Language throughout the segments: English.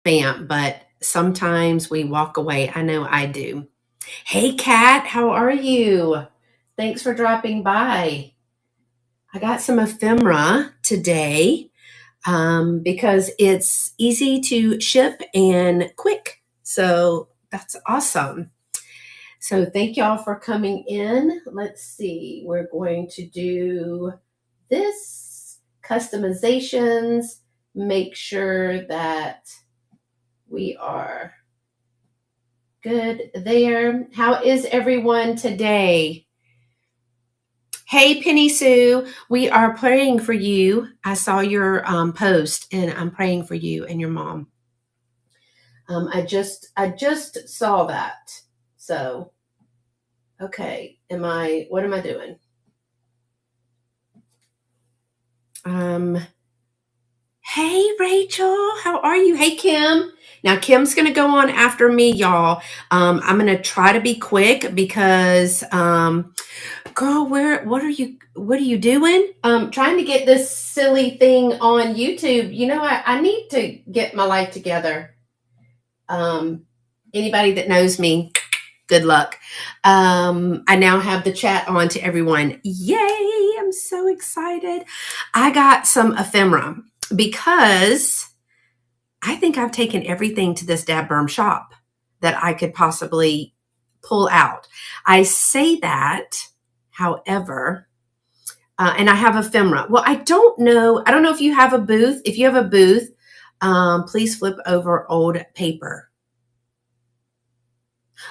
VAMP, but sometimes we walk away. I know I do. Hey, Kat, how are you? Thanks for dropping by. I got some ephemera today because it's easy to ship and quick. So that's awesome. So thank y'all for coming in. Let's see. We're going to do this customizations. Make sure that we are good there. How is everyone today? Hey, Penny Sue, we are praying for you. I saw your post, and I'm praying for you and your mom. I just saw that. So, okay, what am I doing? Hey, Rachel, how are you? Hey, Kim. Now, Kim's going to go on after me, y'all. I'm going to try to be quick because, girl, what are you doing? Trying to get this silly thing on YouTube. You know, I need to get my life together. Anybody that knows me, good luck. I now have the chat on to everyone. Yay, I'm so excited. I got some ephemera because I think I've taken everything to this dad berm shop that I could possibly pull out. I say that, however, and I have ephemera. Well, I don't know if you have a booth. If you have a booth, please flip over old paper.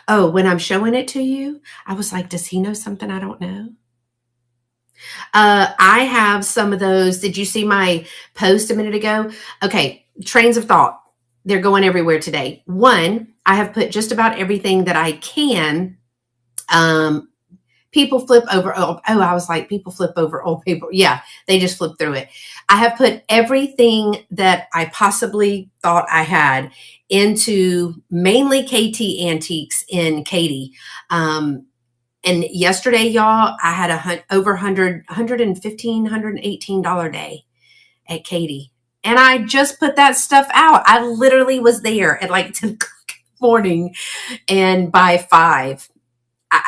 Oh, when I'm showing it to you, I was like, does he know something I don't know? I have some of those. Did you see my post a minute ago? Okay, trains of thought. They're going everywhere today. One, I have put just about everything that I can. People flip over. Oh, I was like, people flip over old paper. Yeah, they just flip through it. I have put everything that I possibly thought I had into mainly KT Antiques in Katy. And yesterday, y'all, I had over $115, $118 day at Katy. And I just put that stuff out. I literally was there at like 10 o'clock in the morning. And by 5,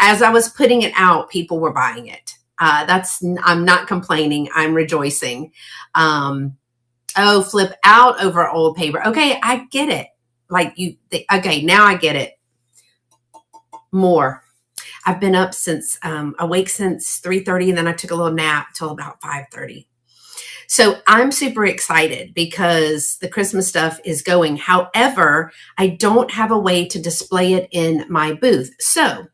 as I was putting it out, people were buying it. I'm not complaining. I'm rejoicing. Flip out over old paper. Okay, I get it. Okay, now I get it. More. I've been up since, awake since 3:30, and then I took a little nap till about 5:30. So I'm super excited because the Christmas stuff is going. However, I don't have a way to display it in my booth. So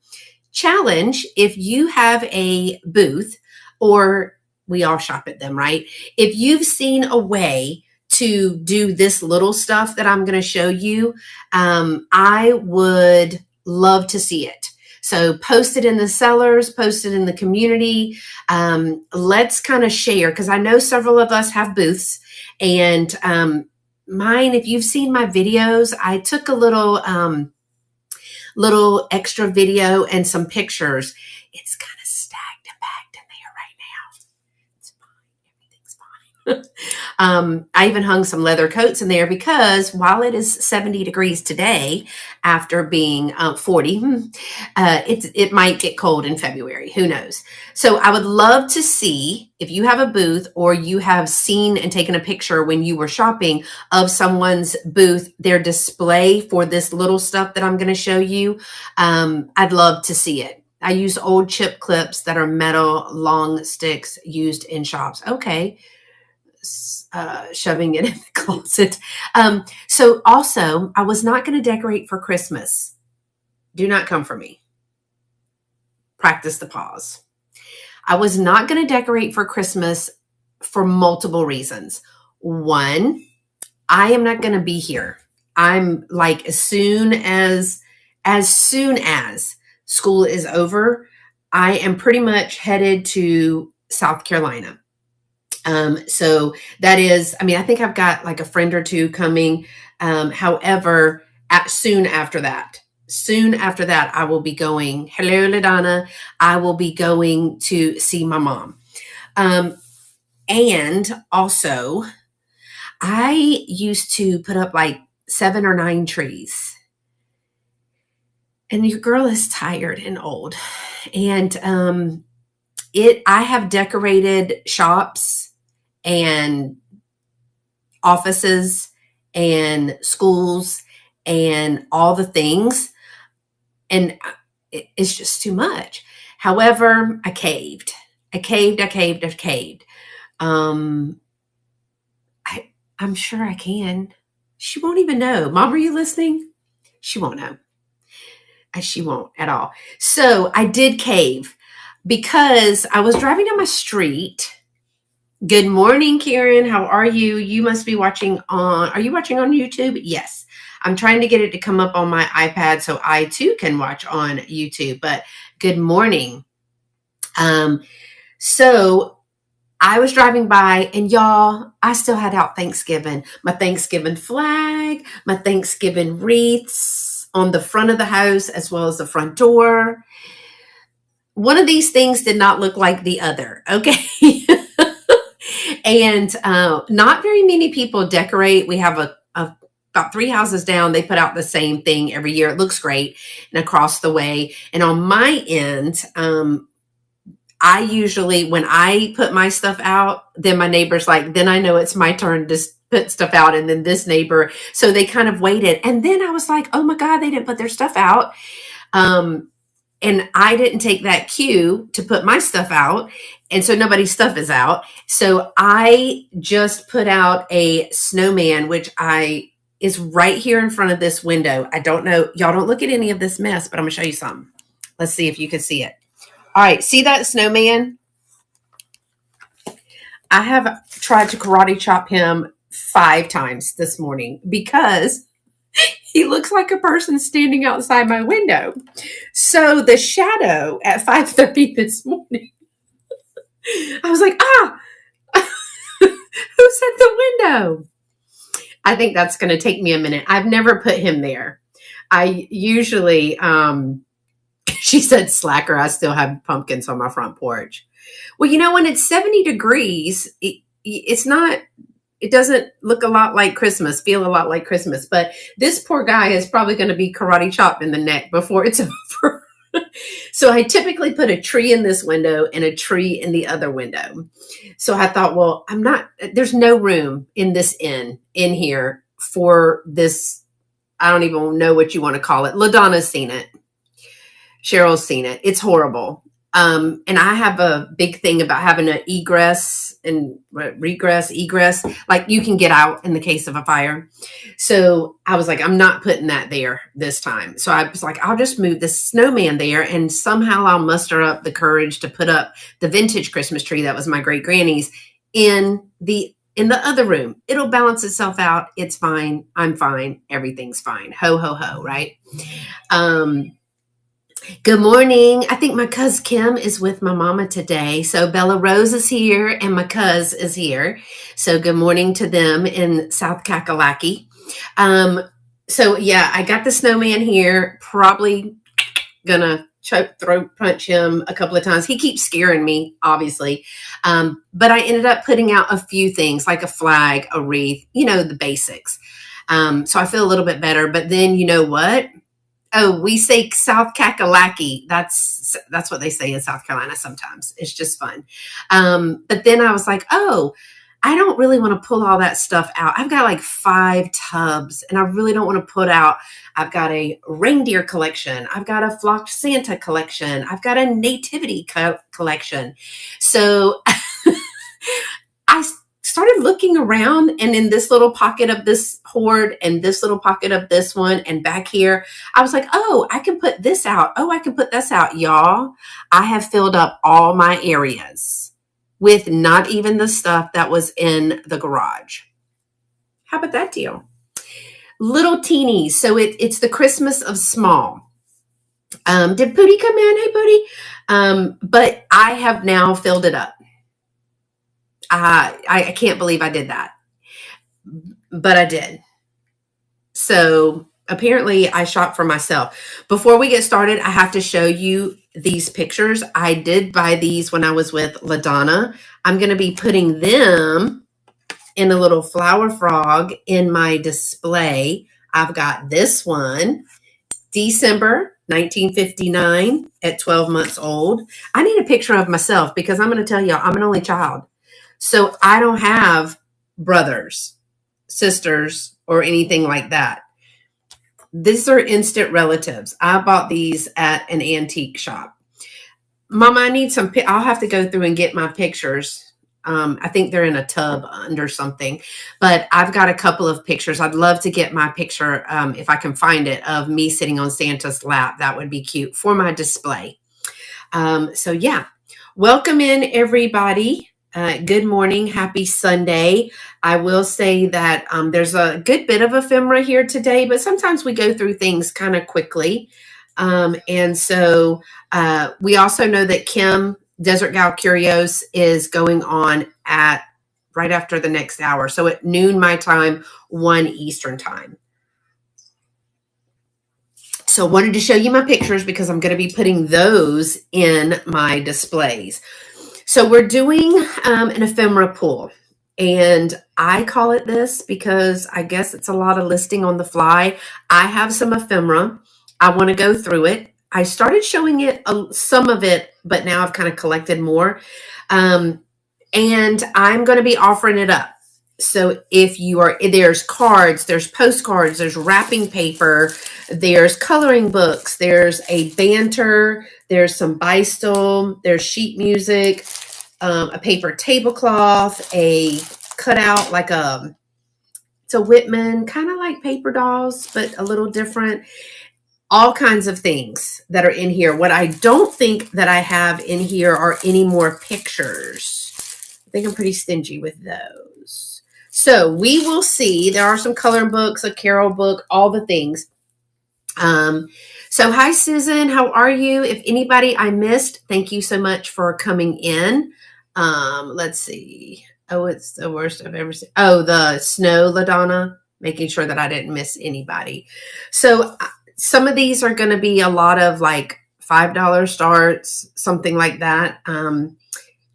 challenge, if you have a booth, or we all shop at them, right? If you've seen a way to do this little stuff that I'm going to show you, I would love to see it. So post it in the sellers, post it in the community. Let's kind of share, because I know several of us have booths, and mine, if you've seen my videos, I took a little extra video and some pictures. It's kind of stacked and packed in there right now. It's fine. Everything's fine. I even hung some leather coats in there because while it is 70 degrees today, after being 40, it might get cold in February. Who knows? So I would love to see if you have a booth, or you have seen and taken a picture when you were shopping of someone's booth, their display for this little stuff that I'm going to show you. I'd love to see it. I use old chip clips that are metal long sticks used in shops. Okay. Shoving it in the closet. So also, I was not going to decorate for Christmas. Do not come for me. Practice the pause. I was not going to decorate for Christmas for multiple reasons. One, I am not going to be here. I'm like, as soon as school is over, I am pretty much headed to South Carolina. So that is, I think I've got like a friend or two coming. However, soon after that, I will be going. Hello, LaDonna. I will be going to see my mom. And also, I used to put up like 7 or 9 trees. And your girl is tired and old. And I have decorated shops and offices and schools and all the things, and it's just too much. However, I caved. Um, I'm sure I can. She won't even know. Mom, are you listening? She won't know. She won't at all. So I did cave because I was driving down my street. Good morning, Karen. How are you? You must be watching are you watching on YouTube? Yes. I'm trying to get it to come up on my iPad so I too can watch on YouTube, but good morning. So I was driving by, and y'all, I still had out Thanksgiving, my Thanksgiving flag, my Thanksgiving wreaths on the front of the house as well as the front door. One of these things did not look like the other, okay? And not very many people decorate. We have about 3 houses down. They put out the same thing every year. It looks great, and across the way. And on my end, I usually, when I put my stuff out, then my neighbor's like, then I know it's my turn to put stuff out, and then this neighbor. So they kind of waited. And then I was like, oh my God, they didn't put their stuff out. And I didn't take that cue to put my stuff out. And so nobody's stuff is out. So I just put out a snowman, which is right here in front of this window. I don't know. Y'all don't look at any of this mess, but I'm going to show you something. Let's see if you can see it. All right. See that snowman? I have tried to karate chop him 5 times this morning because he looks like a person standing outside my window. So the shadow at 5:30 this morning, I was like, who's at the window? I think that's going to take me a minute. I've never put him there. I usually, she said, slacker, I still have pumpkins on my front porch. Well, when it's 70 degrees, it's not, it doesn't look a lot like Christmas, feel a lot like Christmas. But this poor guy is probably going to be karate chopped in the neck before it's over. So I typically put a tree in this window and a tree in the other window. So I thought, well, there's no room in this in here for this. I don't even know what you want to call it. LaDonna's seen it. Cheryl's seen it. It's horrible. And I have a big thing about having an egress, like you can get out in the case of a fire. So I was like, I'm not putting that there this time. So I was like, I'll just move this snowman there, and somehow I'll muster up the courage to put up the vintage Christmas tree that was my great granny's in the other room. It'll balance itself out. It's fine. I'm fine. Everything's fine. Ho, ho, ho. Right. Good morning. I think my cousin Kim is with my mama today. So Bella Rose is here and my cousin is here. So good morning to them in South Kakalaki. So yeah, I got the snowman here. Probably gonna throat punch him a couple of times. He keeps scaring me, obviously. But I ended up putting out a few things like a flag, a wreath, the basics. So I feel a little bit better. But then you know what? Oh, we say South Kakalaki. That's what they say in South Carolina sometimes. It's just fun. But then I was like, oh, I don't really want to pull all that stuff out. I've got like 5 tubs, and I really don't want to put out. I've got a reindeer collection. I've got a flocked Santa collection. I've got a nativity collection. So I started looking around, and in this little pocket of this hoard and this little pocket of this one and back here, I was like, oh, I can put this out. Oh, I can put this out. Y'all, I have filled up all my areas with not even the stuff that was in the garage. How about that deal? Little teenies. So it's the Christmas of small. Did Pootie come in? Hey, Pootie. But I have now filled it up. I can't believe I did that, but I did. So apparently I shop for myself. Before we get started, I have to show you these pictures. I did buy these when I was with LaDonna. I'm going to be putting them in a little flower frog in my display. I've got this one, December 1959 at 12 months old. I need a picture of myself because I'm going to tell you, I'm an only child. So I don't have brothers, sisters, or anything like that. These are instant relatives. I bought these at an antique shop. Mama, I need some. I'll have to go through and get my pictures. I think they're in a tub under something, but I've got a couple of pictures. I'd love to get my picture, if I can find it, of me sitting on Santa's lap. That would be cute for my display. So yeah, welcome in everybody. Good morning. Happy Sunday. I will say that there's a good bit of ephemera here today, but sometimes we go through things kind of quickly. And so we also know that Kim, Desert Gal Curios, is going on at right after the next hour. So at noon my time, 1 Eastern time. So wanted to show you my pictures because I'm going to be putting those in my displays. So we're doing an ephemera pool. And I call it this because I guess it's a lot of listing on the fly. I have some ephemera. I want to go through it. I started showing it, some of it, but now I've kind of collected more. And I'm going to be offering it up. So if you are, there's cards, there's postcards, there's wrapping paper, there's coloring books, there's a banter, there's some Bystel, there's sheet music, a paper tablecloth, a cutout like it's a Whitman, kind of like paper dolls, but a little different. All kinds of things that are in here. What I don't think that I have in here are any more pictures. I think I'm pretty stingy with those. So we will see. There are some coloring books, a Carol book, all the things. So hi, Susan. How are you? If anybody I missed, thank you so much for coming in. Let's see. Oh, it's the worst I've ever seen. Oh, the snow, LaDonna, making sure that I didn't miss anybody. So some of these are going to be a lot of like $5 starts, something like that.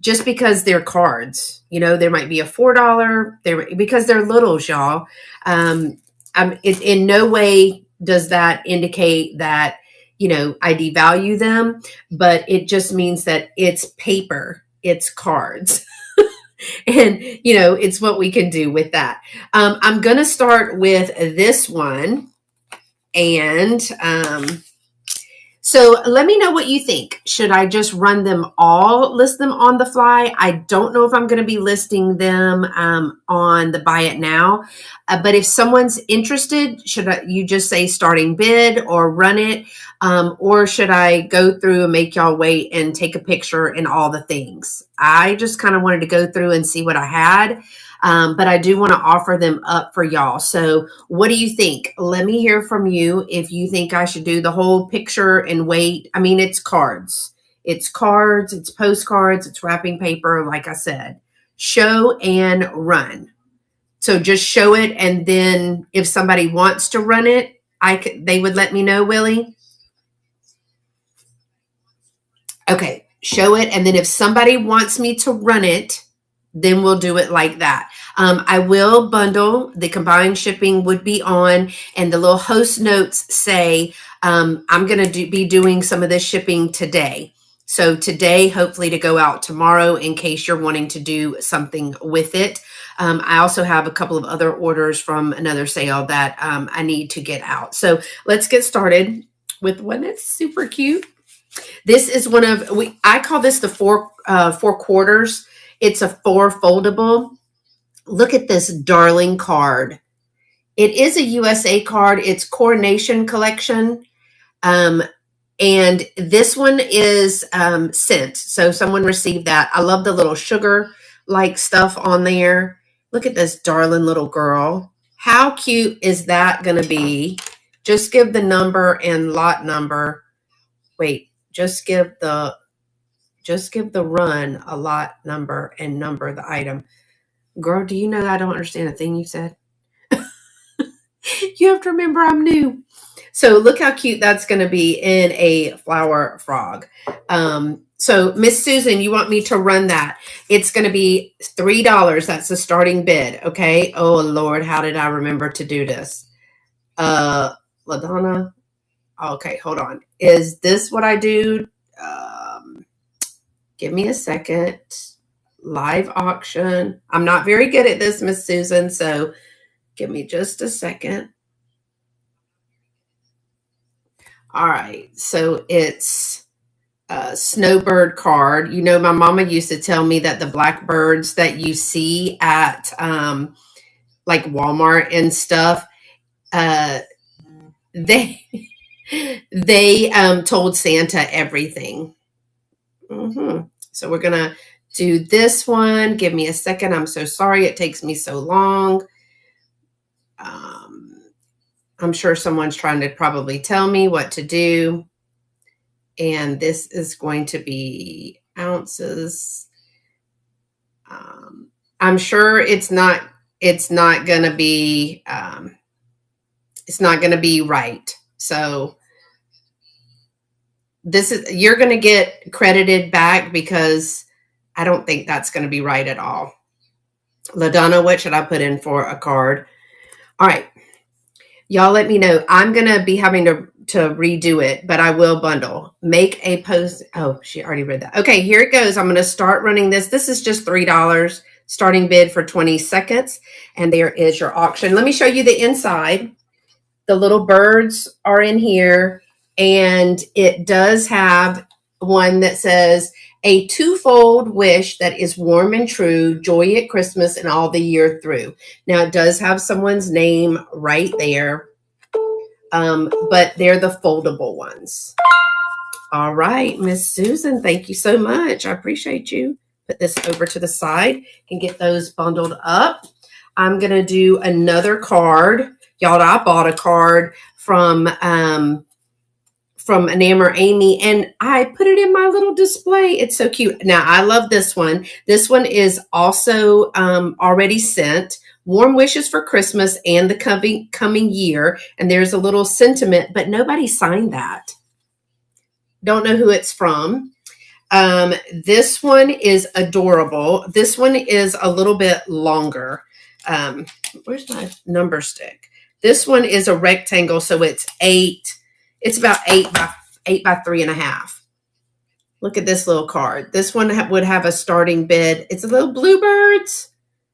Just because they're cards, there might be a $4 there because they're littles, y'all. In no way does that indicate that, I devalue them, but it just means that it's paper, it's cards. And, it's what we can do with that. I'm going to start with this one. And so let me know what you think. Should I just run them all, list them on the fly? I don't know if I'm going to be listing them on the Buy It Now. But if someone's interested, should you just say starting bid or run it? Or should I go through and make y'all wait and take a picture and all the things? I just kind of wanted to go through and see what I had. But I do want to offer them up for y'all. So what do you think? Let me hear from you if you think I should do the whole picture and wait. I mean, it's cards. It's cards. It's postcards. It's wrapping paper. Like I said, show and run. So just show it. And then if somebody wants to run it, they would let me know, Willie. Okay, show it. And then if somebody wants me to run it, then we'll do it like that. I will bundle. The combined shipping would be on, and the little host notes say I'm going to be doing some of this shipping today. So today, hopefully to go out tomorrow in case you're wanting to do something with it. I also have a couple of other orders from another sale that I need to get out. So let's get started with one that's super cute. This is one of, I call this the four quarters. It's a 4 foldable. Look at this darling card. It is a USA card. It's Coronation Collection. And this one is sent. So someone received that. I love the little sugar-like stuff on there. Look at this darling little girl. How cute is that going to be? Just give the number and lot number. Wait, just give the run a lot number and number the item. Girl, do you know I don't understand a thing you said? You have to remember I'm new. So look how cute that's going to be in a flower frog. So, Miss Susan, you want me to run that? It's going to be $3. That's the starting bid. Okay. Oh, Lord. How did I remember to do this? LaDonna. Okay. Hold on. Is this what I do? Give me a second. Live auction. I'm not very good at this, Miss Susan. So, give me just a second. All right. So, it's snowbird card. You know, my mama used to tell me that the blackbirds that you see at like Walmart and stuff, uh, they they told Santa everything. So we're gonna do this one. Give me a second. I'm so sorry it takes me so long. I'm sure someone's trying to probably tell me what to do. And this is going to be ounces. I'm sure it's not gonna be right. So this is, you're gonna get credited back because I don't think that's gonna be right at all. LaDonna, what should I put in for a card? All right. Y'all let me know. I'm gonna be having to redo it, but I will bundle. Make a post. Oh, she already read that. Okay, here it goes. I'm gonna start running this. This is just $3. Starting bid for 20 seconds. And there is your auction. Let me show you the inside. The little birds are in here. And it does have one that says, a twofold wish that is warm and true, joy at Christmas and all the year through. Now, it does have someone's name right there, but they're the foldable ones. All right, Miss Susan, thank you so much. I appreciate you. Put this over to the side and get those bundled up. I'm going to do another card. Y'all, I bought a card from Enamor Amy, and I put it in my little display. It's so cute. Now, I love this one. This one is also already sent. Warm wishes for Christmas and the coming year. And there's a little sentiment, but nobody signed that. Don't know who it's from. This one is adorable. This one is a little bit longer. Where's my number stick? This one is a rectangle, so it's 8. It's about 8 by 3.5. Look at this little card. This one would have a starting bid. It's a little bluebirds.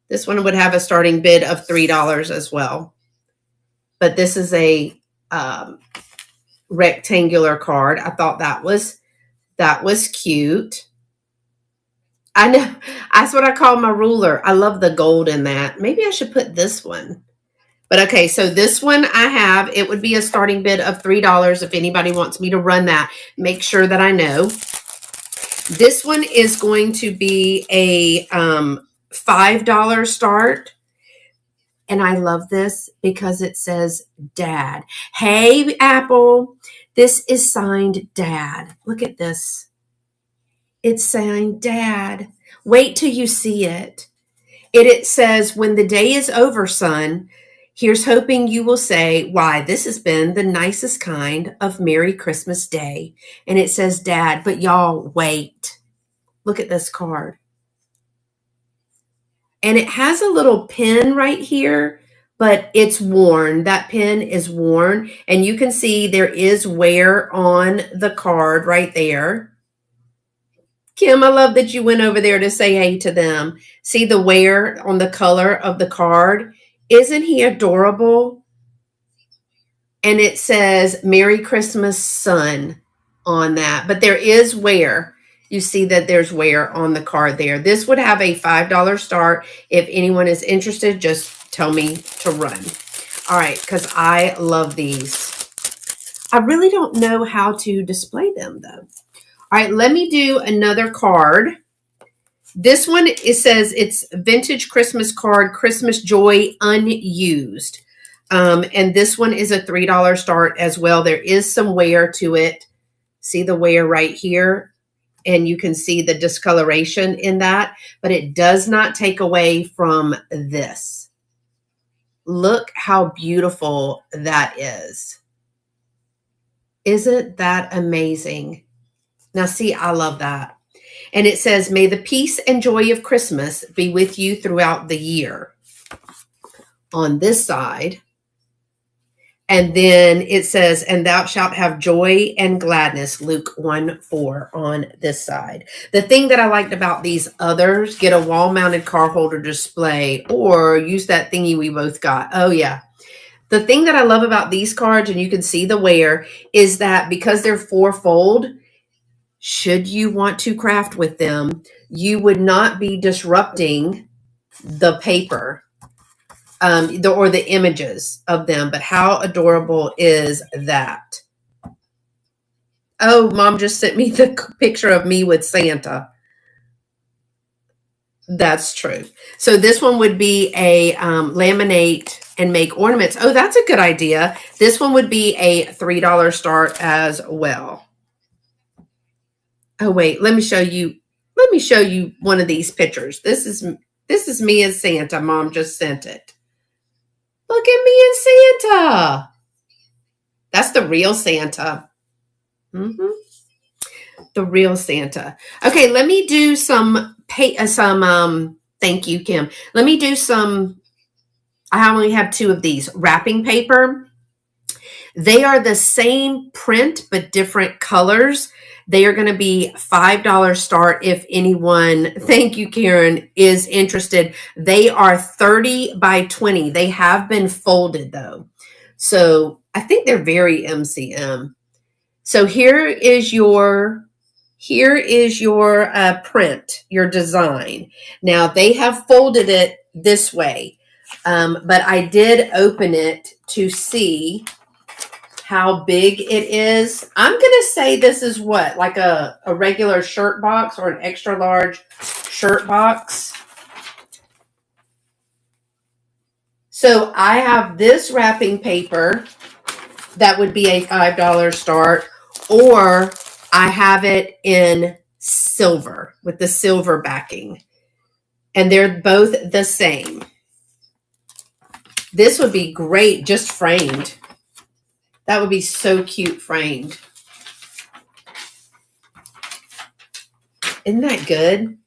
This one would have a starting bid of $3 as well. But this is a rectangular card. I thought that was cute. I know. That's what I call my ruler. I love the gold in that. Maybe I should put this one. But okay, so this one I have, it would be a starting bid of $3 if anybody wants me to run that. Make sure that I know. This one is going to be a $5 start. And I love this because it says Dad. Hey, Apple, this is signed Dad. Look at this. It's signed Dad. Wait till you see it. It says, when the day is over, son, here's hoping you will say, why, this has been the nicest kind of Merry Christmas Day. And it says Dad, but y'all, wait. Look at this card. And it has a little pin right here, but it's worn. That pin is worn. And you can see there is wear on the card right there. Kim, I love that you went over there to say hey to them. See the wear on the color of the card? Isn't he adorable? And it says Merry Christmas, son on that. But there is wear. You see that there's wear on the card there. This would have a $5 start. If anyone is interested, just tell me to run. All right, because I love these. I really don't know how to display them, though. All right, let me do another card. This one, it says it's vintage Christmas card, Christmas Joy Unused. And this one is a $3 start as well. There is some wear to it. See the wear right here? And you can see the discoloration in that, but it does not take away from this. Look how beautiful that is. Isn't that amazing? Now, see, I love that. And it says, may the peace and joy of Christmas be with you throughout the year on this side. And then it says, and thou shalt have joy and gladness, Luke 1:4 on this side. The thing that I liked about these others, get a wall-mounted card holder display or use that thingy we both got. Oh, yeah. The thing that I love about these cards, and you can see the wear, is that because they're fourfold, should you want to craft with them, you would not be disrupting the paper or the images of them. But how adorable is that? Oh, Mom just sent me the picture of me with Santa. That's true. So this one would be a laminate and make ornaments. Oh, that's a good idea. This one would be a $3 start as well. Oh, wait, let me show you. Let me show you one of these pictures. This is me as Santa. Mom just sent it. Look at me as Santa. That's the real Santa. Mm-hmm. The real Santa. Okay, let me do some thank you, Kim. Let me do some, I only have 2 of these, wrapping paper. They are the same print, but different colors. They are going to be $5 start if anyone, thank you, Karen, is interested. They are 30 by 20. They have been folded though. So I think they're very MCM. So here is your print, your design. Now they have folded it this way, but I did open it to see how big it is. I'm going to say this is what, like a regular shirt box or an extra large shirt box. So I have this wrapping paper that would be a $5 start, or I have it in silver with the silver backing, and they're both the same. This would be great just framed. That would be so cute framed. Isn't that good?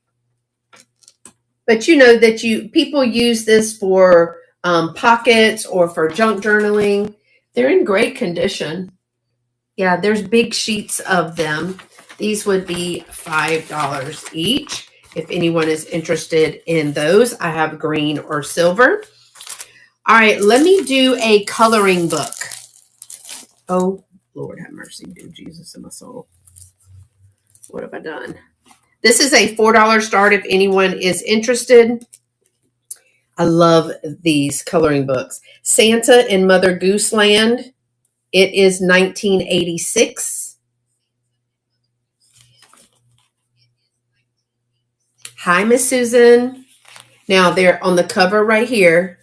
But you know that people use this for pockets or for junk journaling. They're in great condition. Yeah, there's big sheets of them. These would be $5 each. If anyone is interested in those, I have green or silver. All right, let me do a coloring book. Oh, Lord have mercy, dear Jesus in my soul. What have I done? This is a $4 start if anyone is interested. I love these coloring books. Santa in Mother Goose Land. It is 1986. Hi, Miss Susan. Now they're on the cover right here.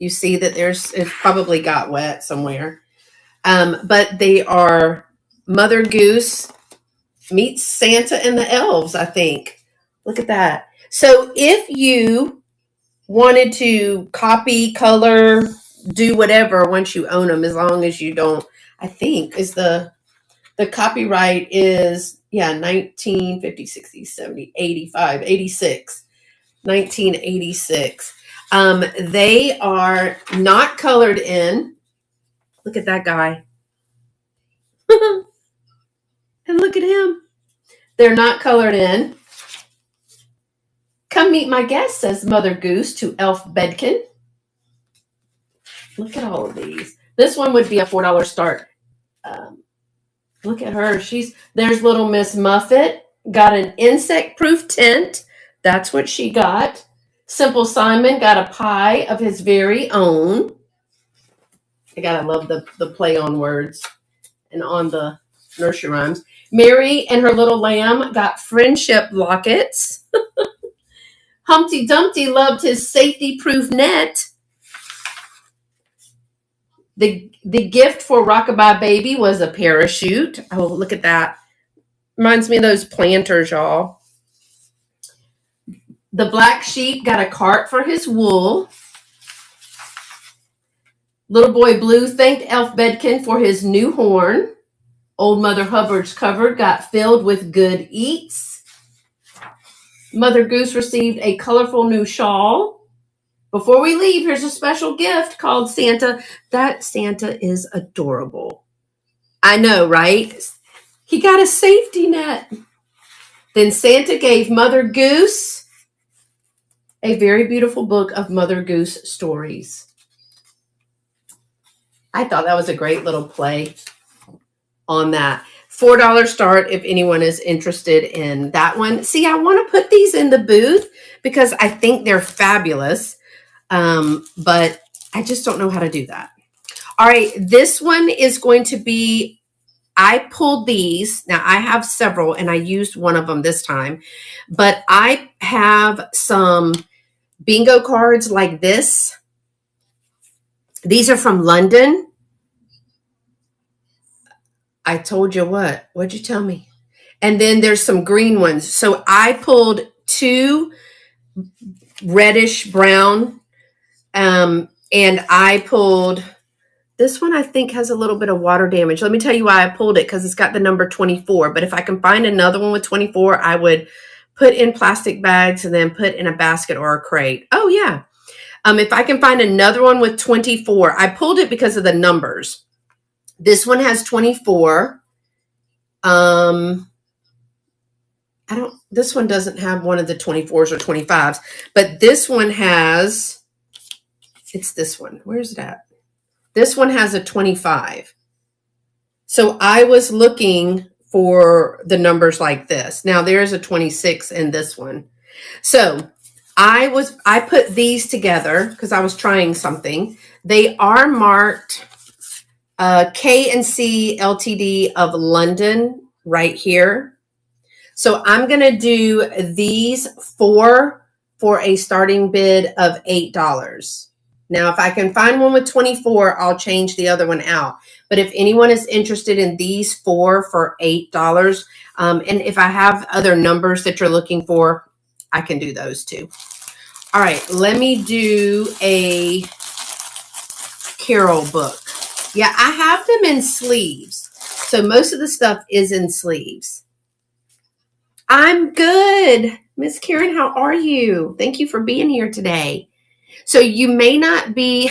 You see that it probably got wet somewhere. But they are Mother Goose meets Santa and the elves, I think. Look at that. So if you wanted to copy, color, do whatever once you own them, as long as you don't, I think is the copyright is, 1950, 60, 70, 85, 86, 1986. They are not colored in. Look at that guy. And look at him. They're not colored in. Come meet my guest, says Mother Goose to Elf Bedkin. Look at all of these. This one would be a $4 start. Look at her. There's little Miss Muffet. Got an insect-proof tent. That's what she got. Simple Simon got a pie of his very own. I gotta love the play on words and on the nursery rhymes. Mary and her little lamb got friendship lockets. Humpty Dumpty loved his safety-proof net. The gift for Rockabye Baby was a parachute. Oh, look at that. Reminds me of those planters, y'all. The black sheep got a cart for his wool. Little boy Blue thanked Elf Bedkin for his new horn. Old Mother Hubbard's cupboard got filled with good eats. Mother Goose received a colorful new shawl. Before we leave, here's a special gift called Santa. That Santa is adorable. I know, right? He got a safety net. Then Santa gave Mother Goose a very beautiful book of Mother Goose stories. I thought that was a great little play on that. $4 start if anyone is interested in that one. See, I want to put these in the booth because I think they're fabulous, but I just don't know how to do that. All right, this one is going to be, I pulled these. Now, I have several, and I used one of them this time, but I have some bingo cards like this. These are from London. I told you what? What'd you tell me? And then there's some green ones. So I pulled 2 reddish brown, and I pulled this one. I think has a little bit of water damage. Let me tell you why I pulled it, because it's got the number 24. But if I can find another one with 24, I would put in plastic bags and then put in a basket or a crate. Oh yeah. If I can find another one with 24, I pulled it because of the numbers. This one has 24. This one doesn't have one of the 24s or 25s, but this one has, it's this one. Where's it at? This one has a 25. So I was looking for the numbers like this. Now there's a 26 in this one. So I put these together because I was trying something. They are marked K&C Ltd of London right here. So I'm going to do these 4 for a starting bid of $8. Now, if I can find one with 24, I'll change the other one out. But if anyone is interested in these 4 for $8, and if I have other numbers that you're looking for, I can do those too. All right, let me do a Carol book. Yeah, I have them in sleeves. So most of the stuff is in sleeves. I'm good. Miss Karen, how are you? Thank you for being here today. So you may not be,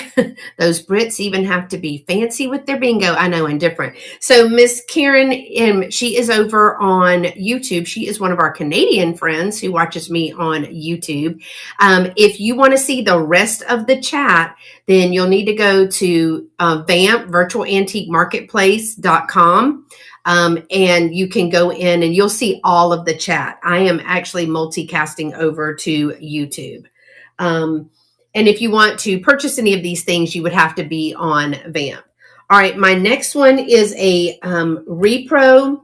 those Brits even have to be fancy with their bingo. I know, and different. So Miss Karen, she is over on YouTube. She is one of our Canadian friends who watches me on YouTube. If you want to see the rest of the chat, then you'll need to go to VAMP, virtualantiquemarketplace.com. And you can go in and you'll see all of the chat. I am actually multicasting over to YouTube. And if you want to purchase any of these things, you would have to be on VAMP. All right, my next one is a repro.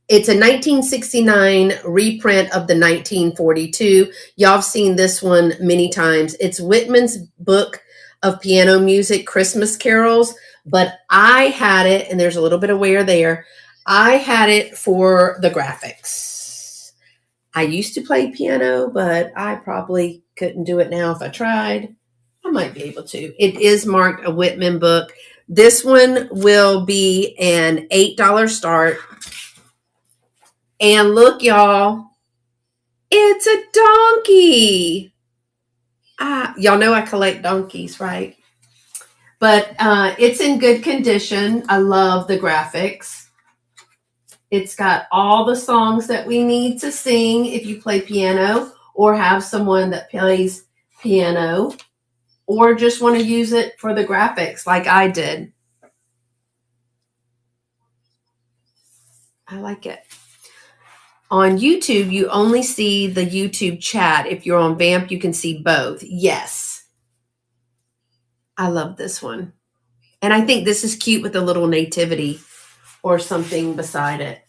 It's a 1969 reprint of the 1942. Y'all have seen this one many times. It's Whitman's Book of Piano Music, Christmas Carols. But I had it, and there's a little bit of wear there. I had it for the graphics. I used to play piano, but I probably couldn't do it now if I tried. I might be able to. It is marked a Whitman book. This one will be an $8 start. And look, y'all, it's a donkey. Y'all know I collect donkeys, right? But it's in good condition. I love the graphics. It's got all the songs that we need to sing if you play piano or have someone that plays piano or just want to use it for the graphics like I did. I like it. On YouTube, you only see the YouTube chat. If you're on VAMP, you can see both. Yes. I love this one. And I think this is cute with a little nativity or something beside it.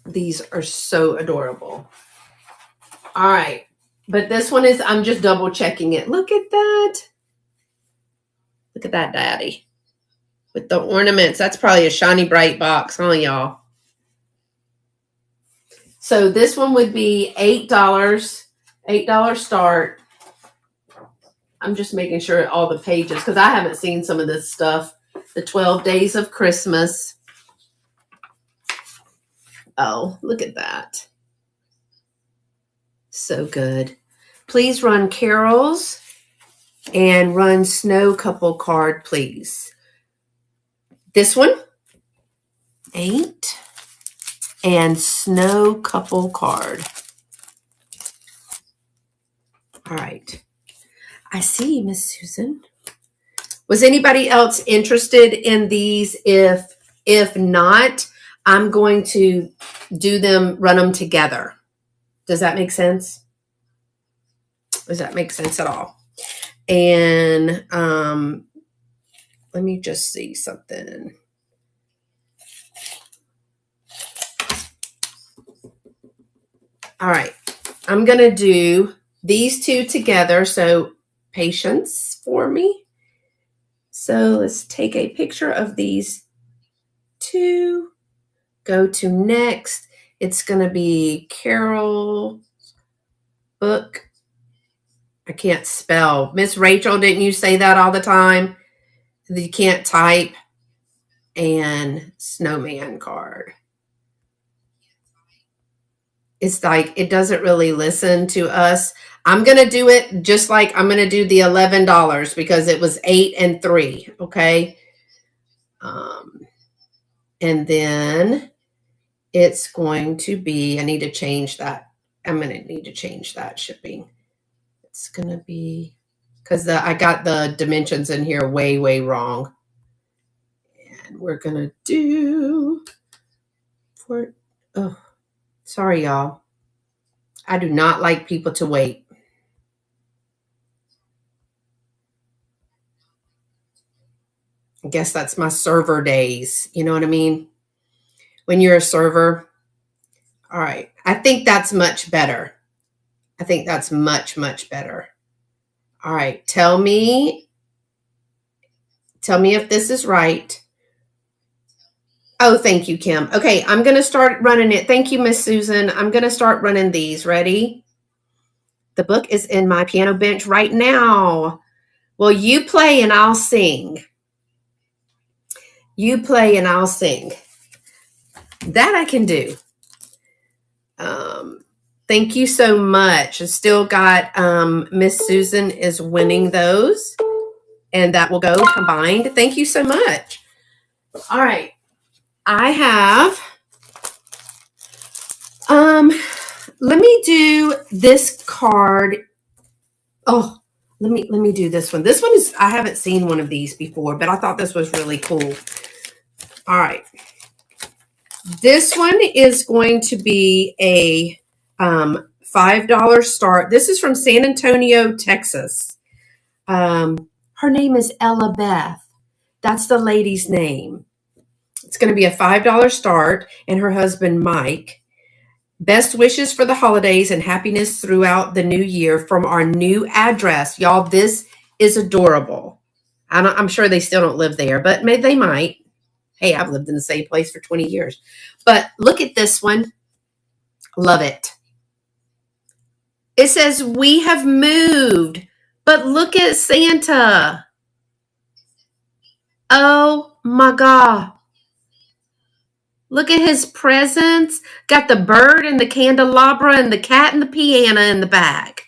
These are so adorable. All right. But this one is, I'm just double checking it. Look at that. Look at that, Daddy. With the ornaments. That's probably a shiny bright box, huh, y'all? So this one would be $8. $8 start. I'm just making sure all the pages, because I haven't seen some of this stuff The 12 Days of Christmas. Oh, look at that. So good. Please run carols and run snow couple card, please. This one, 8, and snow couple card. All right. I see, Miss Susan. Was anybody else interested in these? If not, I'm going to run them together. Does that make sense? Does that make sense at all? And let me just see something. All right. I'm going to do these two together. So patience for me. So let's take a picture of these two. Go to next. It's going to be Carol book. I can't spell. Miss Rachel, didn't you say that all the time? You can't type. And snowman card. It's like it doesn't really listen to us. I'm going to do it just like I'm going to do the $11 because it was 8 and 3. Okay. And then it's going to be, I need to change that. I'm going to need to change that shipping. It's going to be, because I got the dimensions in here way, way wrong. And we're going to do, sorry, y'all. I do not like people to wait. I guess that's my server days. You know what I mean? When you're a server. All right. I think that's much better. I think that's much, much better. All right. Tell me if this is right. Oh, thank you, Kim. Okay. I'm going to start running it. Thank you, Miss Susan. I'm going to start running these. Ready? The book is in my piano bench right now. Well, you play and I'll sing. You play and I'll sing. That I can do. Thank you so much. I still got Miss Susan is winning those. And that will go combined. Thank you so much. All right. I have let me do this card. Oh, let me do this one. This one is, I haven't seen one of these before, but I thought this was really cool. All right. This one is going to be a $5 start. This is from San Antonio, Texas. Her name is Ella Beth. That's the lady's name. It's going to be a $5 start, and her husband, Mike. Best wishes for the holidays and happiness throughout the new year from our new address. Y'all, this is adorable. I'm sure they still don't live there, but maybe they might. Hey, I've lived in the same place for 20 years. But look at this one. Love it. It says, we have moved, but look at Santa. Oh my God. Look at his presents. Got the bird and the candelabra and the cat and the piano in the back.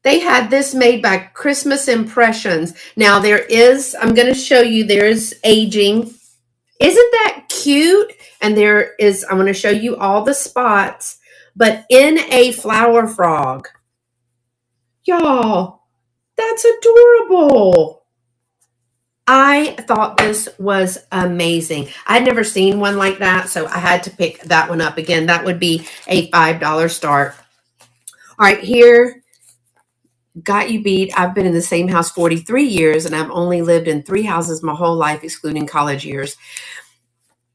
They had this made by Christmas Impressions. Now there is, I'm going to show you, there's aging. Isn't that cute? And there is, I'm going to show you all the spots, but in a flower frog. Y'all, that's adorable. I thought this was amazing. I'd never seen one like that, so I had to pick that one up. Again, that would be a $5 start. All right, here, got you beat. I've been in the same house 43 years, and I've only lived in 3 houses my whole life, excluding college years.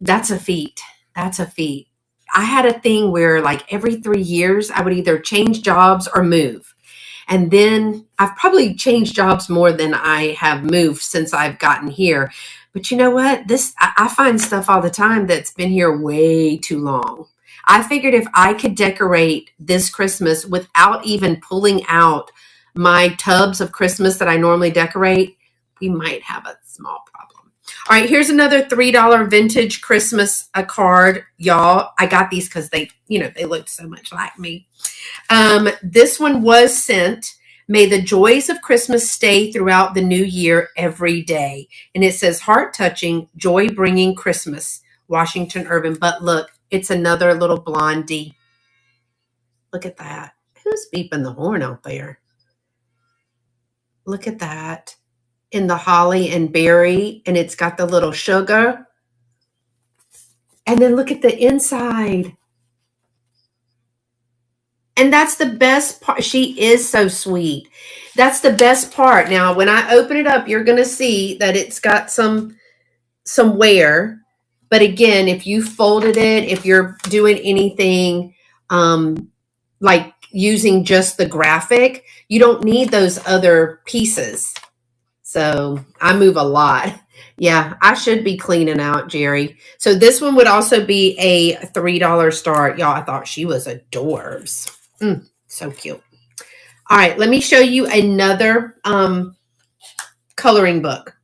That's a feat. That's a feat. I had a thing where like every 3 years, I would either change jobs or move. And then I've probably changed jobs more than I have moved since I've gotten here. But you know what? I find stuff all the time that's been here way too long. I figured if I could decorate this Christmas without even pulling out my tubs of Christmas that I normally decorate, we might have a small problem. All right, here's another $3 vintage Christmas card, y'all. I got these because they looked so much like me. This one was sent. May the joys of Christmas stay throughout the new year every day. And it says, heart-touching, joy-bringing Christmas, Washington Irving. But look, it's another little blondie. Look at that. Who's beeping the horn out there? Look at that. In the holly and berry, and it's got the little sugar. And then look at the inside. And that's the best part. She is so sweet. That's the best part. Now, when I open it up, you're going to see that it's got some wear. But again, if you folded it, if you're doing anything like using just the graphic, you don't need those other pieces. So I move a lot. Yeah, I should be cleaning out, Jerry. So this one would also be a $3 start. Y'all, I thought she was adorbs. So cute. All right, let me show you another coloring book.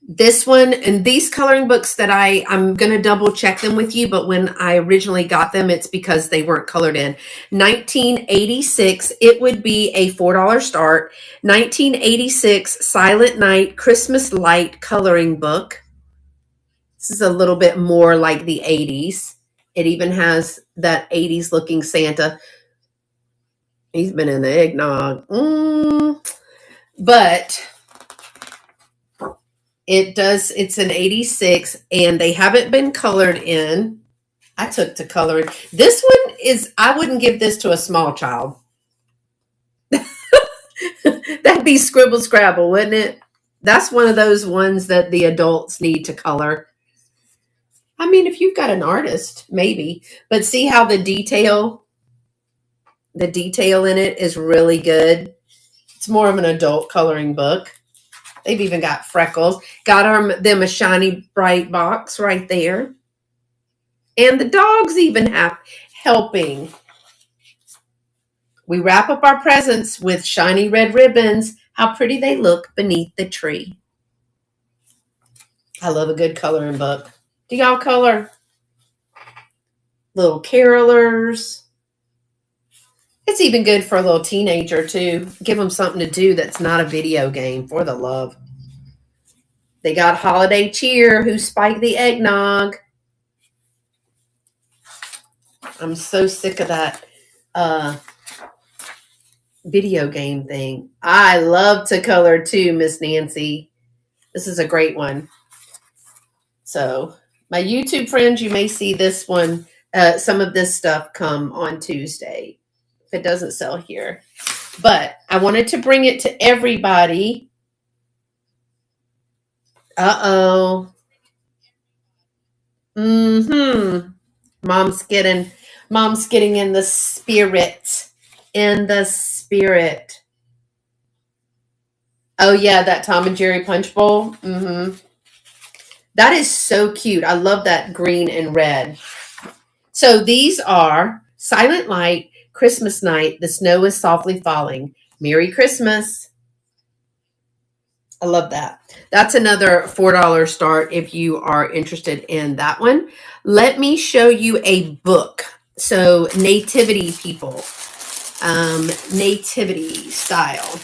This one, and these coloring books that I'm going to double check them with you, but when I originally got them, it's because they weren't colored in. 1986, it would be a $4 start. 1986 Silent Night Christmas Light coloring book. This is a little bit more like the 80s. It even has that 80s looking Santa. He's been in the eggnog. But it's an 86 and they haven't been colored in. I took to coloring. This one I wouldn't give this to a small child. That'd be scribble scrabble, wouldn't it? That's one of those ones that the adults need to color. I mean, if you've got an artist, maybe. But see how the detail in it is really good. It's more of an adult coloring book. They've even got freckles. Got them a shiny, bright box right there. And the dogs even have helping. We wrap up our presents with shiny red ribbons. How pretty they look beneath the tree. I love a good coloring book. Do y'all color? Little carolers. It's even good for a little teenager, too. Give them something to do that's not a video game, for the love. They got Holiday Cheer, Who Spiked the Eggnog. I'm so sick of that video game thing. I love to color, too, Miss Nancy. This is a great one. So, my YouTube friends, you may see this one, some of this stuff come on Tuesday. It doesn't sell here, but I wanted to bring it to everybody. Mom's getting in the spirit. Oh yeah, that Tom and Jerry Punch Bowl. That is so cute. I love that green and red. So these are Silent Light, Christmas Night, the snow is softly falling. Merry Christmas. I love that. That's another $4 start if you are interested in that one. Let me show you a book. So nativity people, nativity style.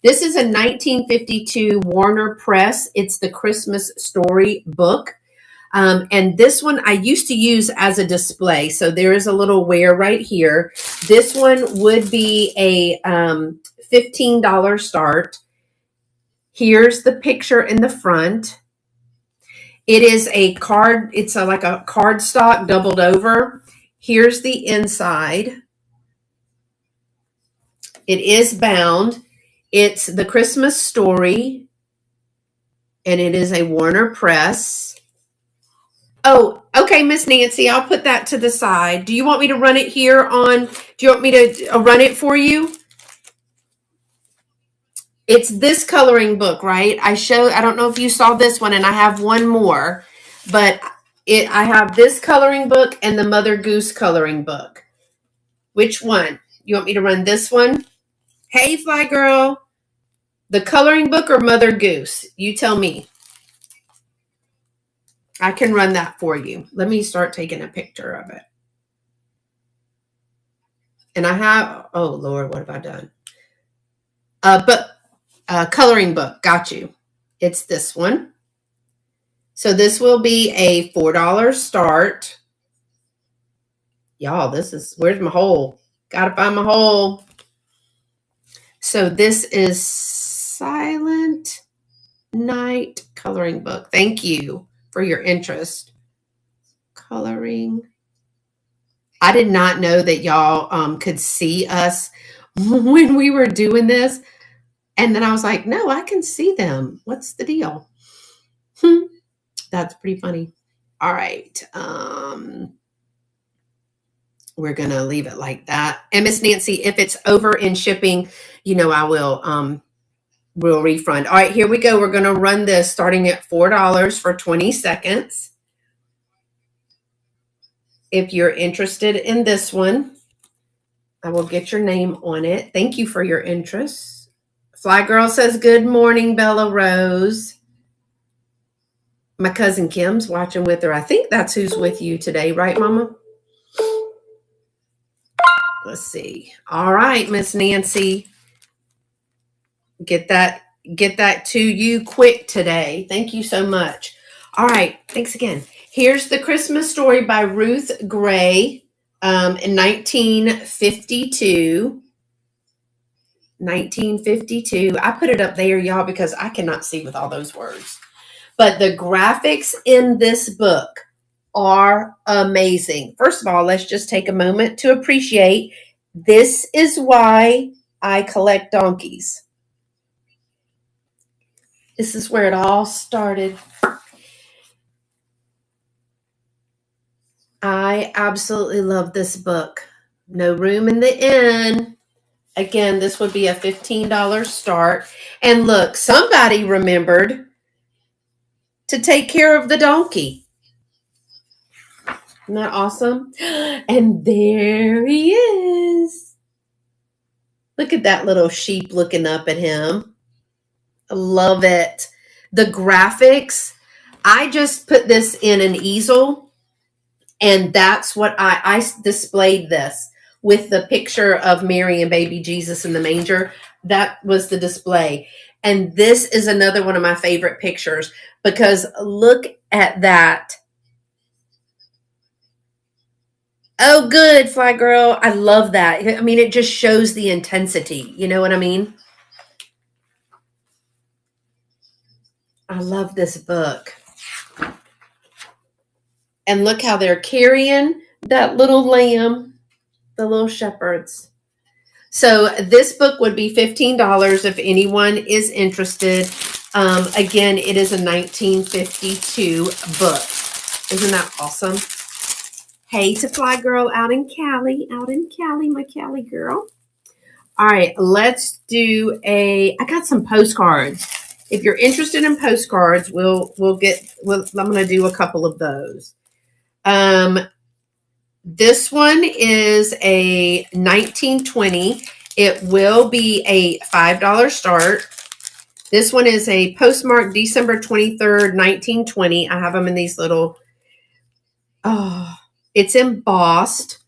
This is a 1952 Warner Press. It's the Christmas Story book. And this one I used to use as a display. So there is a little wear right here. This one would be a $15 start. Here's the picture in the front. It is a card. It's like a cardstock doubled over. Here's the inside. It is bound. It's the Christmas Story. And it is a Warner Press. Oh, okay, Miss Nancy, I'll put that to the side. Do you want me to run it here do you want me to run it for you? It's this coloring book, right? I don't know if you saw this one, and I have one more, but I have this coloring book and the Mother Goose coloring book. Which one? You want me to run this one? Hey, Fly Girl. The coloring book or Mother Goose? You tell me. I can run that for you. Let me start taking a picture of it. And I have, oh Lord, what have I done? Coloring book, got you. It's this one. So this will be a $4 start. Y'all, this is, where's my hole? Gotta find my hole. So this is Silent Night coloring book. Thank you for your interest. Coloring. I did not know that y'all could see us when we were doing this. And then I was like, no, I can see them. What's the deal? That's pretty funny. All right. We're going to leave it like that. And Miss Nancy, if it's over in shipping, I will refund. All right, here we go. We're going to run this starting at $4 for 20 seconds. If you're interested in this one, I will get your name on it. Thank you for your interest. Fly Girl says, good morning, Bella Rose. My cousin Kim's watching with her. I think that's who's with you today, right, Mama? Let's see. All right, Miss Nancy. Get that to you quick today. Thank you so much. All right. Thanks again. Here's the Christmas Story by Ruth Gray in 1952. 1952. I put it up there, y'all, because I cannot see with all those words. But the graphics in this book are amazing. First of all, let's just take a moment to appreciate. This is why I collect donkeys. This is where it all started. I absolutely love this book. No Room in the Inn. Again, this would be a $15 start. And look, somebody remembered to take care of the donkey. Isn't that awesome? And there he is. Look at that little sheep looking up at him. I love it. The graphics. I just put this in an easel, and that's what I displayed this with the picture of Mary and baby Jesus in the manger. That was the display. And this is another one of my favorite pictures because look at that. Oh, good, Fly Girl. I love that. I mean, it just shows the intensity. You know what I mean? I love this book. And look how they're carrying that little lamb, the little shepherds. So this book would be $15 if anyone is interested. Again, it is a 1952 book. Isn't that awesome? Hey to Fly Girl out in Cali, my Cali girl. All right, let's do I got some postcards. If you're interested in postcards, I'm going to do a couple of those. This one is a 1920. It will be a $5 start. This one is a postmark December 23rd, 1920. I have them in these little, it's embossed.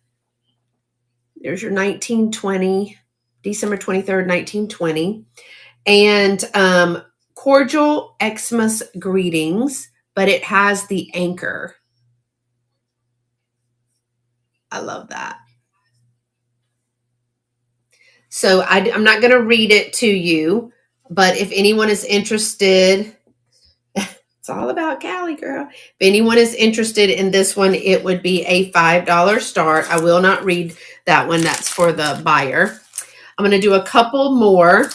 There's your 1920, December 23rd, 1920. And cordial Xmas greetings, but it has the anchor. I love that. So I'm not going to read it to you, but if anyone is interested, it's all about Cali, girl. If anyone is interested in this one, it would be a $5 start. I will not read that one. That's for the buyer. I'm going to do a couple more.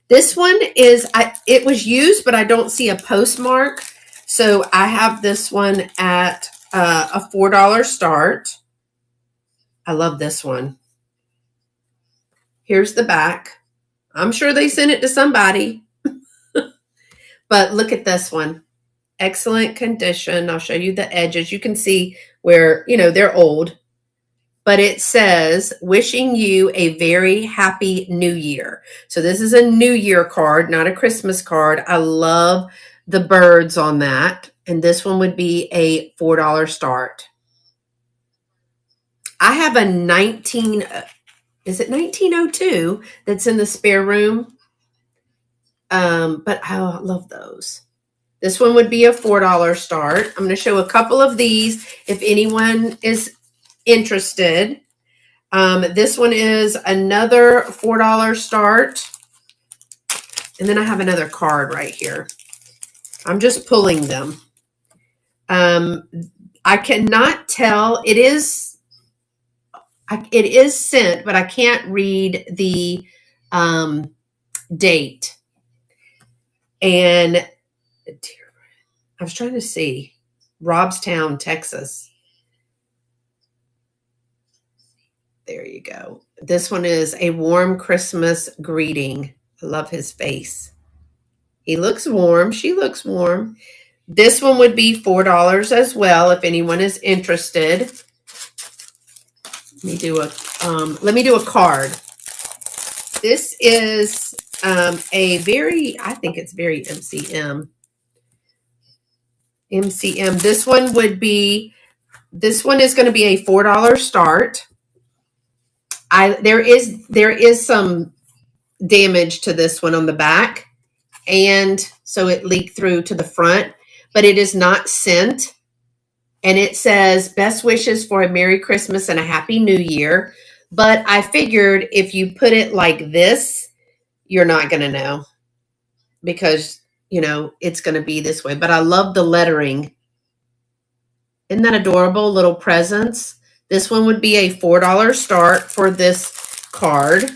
This one it was used, but I don't see a postmark. So I have this one at a $4 start. I love this one. Here's the back. I'm sure they sent it to somebody. But look at this one. Excellent condition. I'll show you the edges. You can see where, they're old. but it says, wishing you a very happy new year. So this is a New Year card, not a Christmas card. I love the birds on that. And this one would be a $4 start. I have a 1902 that's in the spare room. But I love those. This one would be a $4 start. I'm going to show a couple of these if anyone is interested. This one is another $4 start. And then I have another card right here. I'm just pulling them. I cannot tell. It is sent, but I can't read the date. And I was trying to see. Robstown, Texas. There you go. This one is a warm Christmas greeting. I love his face. He looks warm. She looks warm. This one would be $4 as well if anyone is interested. Let me do a card. This is I think it's very MCM. MCM. This one is going to be a $4 start. There is some damage to this one on the back, and so it leaked through to the front, but it is not sent. And it says, best wishes for a Merry Christmas and a Happy New Year. But I figured if you put it like this, you're not going to know because, it's going to be this way. But I love the lettering. Isn't that adorable? Little presents. This one would be a $4 start for this card.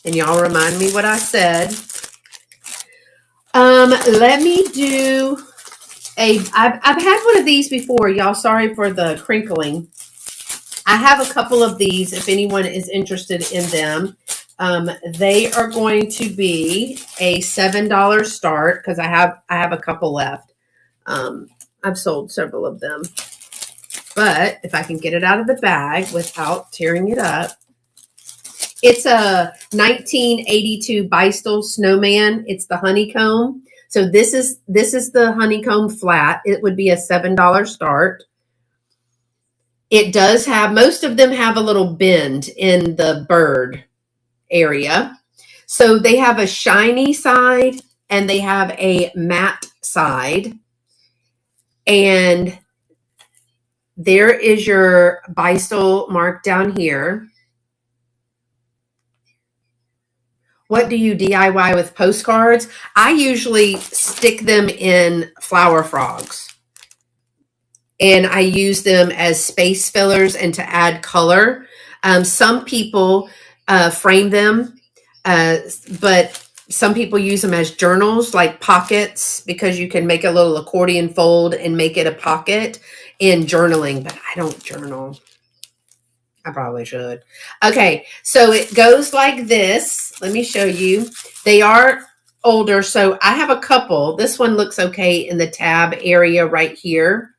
And y'all remind me what I said. Let me do I've had one of these before. Y'all, sorry for the crinkling. I have a couple of these if anyone is interested in them. They are going to be a $7 start because I have a couple left. I've sold several of them. But if I can get it out of the bag without tearing it up, it's a 1982 Beistel Snowman. It's the honeycomb. So this is the honeycomb flat. It would be a $7 start. It does have, most of them have a little bend in the bird area. So they have a shiny side and they have a matte side. And there is your Beistel mark down here. What do you DIY with postcards? I usually stick them in flower frogs. And I use them as space fillers and to add color. Some people frame them, but some people use them as journals, like pockets, because you can make a little accordion fold and make it a pocket in journaling, but I don't journal. I probably should. Okay, so it goes like this. Let me show you. They are older, so I have a couple. This one looks okay in the tab area right here.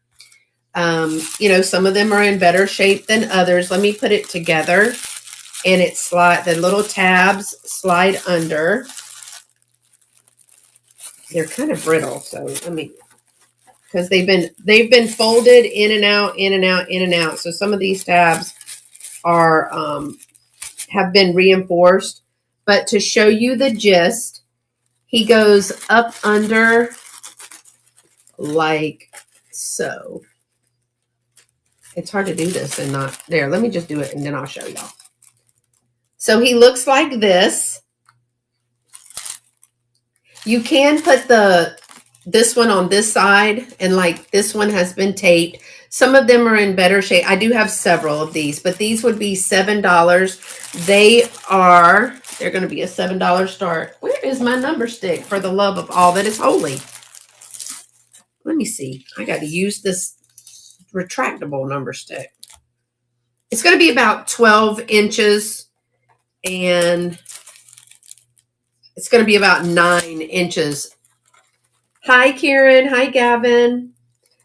Some of them are in better shape than others. Let me put it together, and the little tabs slide under. They're kind of brittle, so because they've been folded in and out, in and out, in and out. So some of these tabs have been reinforced. But to show you the gist, he goes up under like so. It's hard to do this and not there. Let me just do it and then I'll show y'all. So he looks like this. You can put this one on this side, and like this one has been taped. Some of them are in better shape. I do have several of these, but these would be $7. They're going to be a $7 start. Where is my number stick, for the love of all that is holy? Let me see. I got to use this retractable number stick. It's going to be about 12 inches, and it's going to be about 9 inches. Hi, Karen. Hi, Gavin.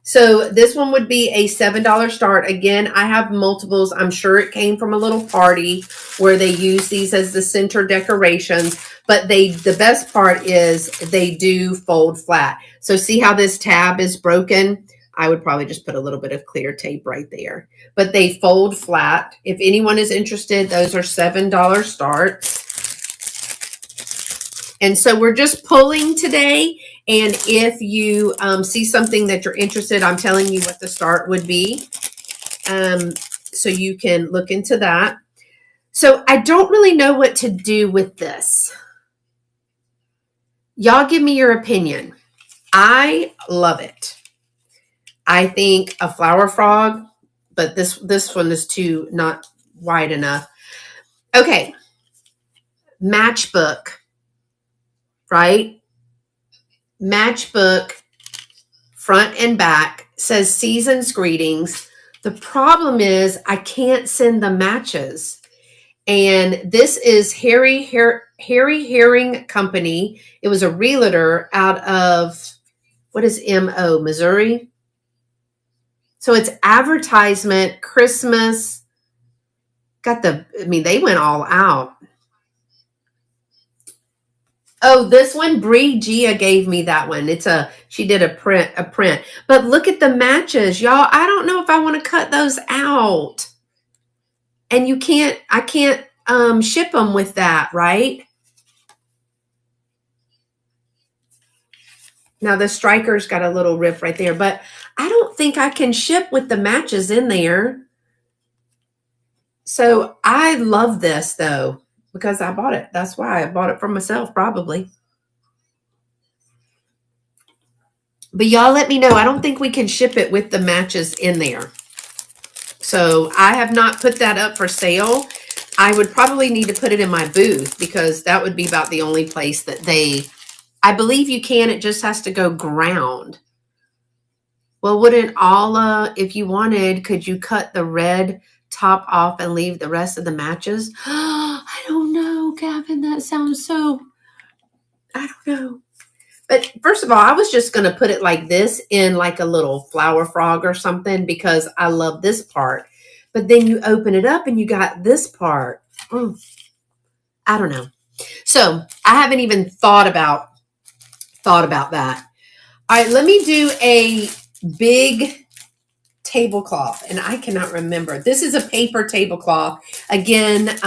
So this one would be a $7 start. Again, I have multiples. I'm sure it came from a little party where they use these as the center decorations. But the best part is they do fold flat. So see how this tab is broken? I would probably just put a little bit of clear tape right there. But they fold flat. If anyone is interested, those are $7 starts. And so we're just pulling today. And if you see something that you're interested, I'm telling you what the start would be. So you can look into that. So I don't really know what to do with this. Y'all give me your opinion. I love it. I think a flower frog, but this one is too not wide enough. Okay. Matchbook, right? Matchbook, front and back, says season's greetings. The problem is I can't send the matches. And this is Harry Herring Company. It was a realtor out of, what is MO, Missouri? So it's advertisement, Christmas. They went all out. Oh, this one, Bree Gia gave me that one. She did a print. But look at the matches, y'all. I don't know if I want to cut those out. And I can't ship them with that, right? Now the striker's got a little rip right there, but I don't think I can ship with the matches in there. So I love this though, because I bought it. That's why I bought it for myself, probably. But y'all let me know. I don't think we can ship it with the matches in there. So I have not put that up for sale. I would probably need to put it in my booth because that would be about the only place that I believe you can. It just has to go ground. Well, wouldn't if you wanted, could you cut the red top off and leave the rest of the matches? I don't know, Gavin. That sounds so, I don't know. But first of all, I was just going to put it like this in like a little flower frog or something because I love this part. But then you open it up and you got this part. I don't know. So I haven't even thought about that. All right, let me do a big tablecloth. And I cannot remember. This is a paper tablecloth. Again,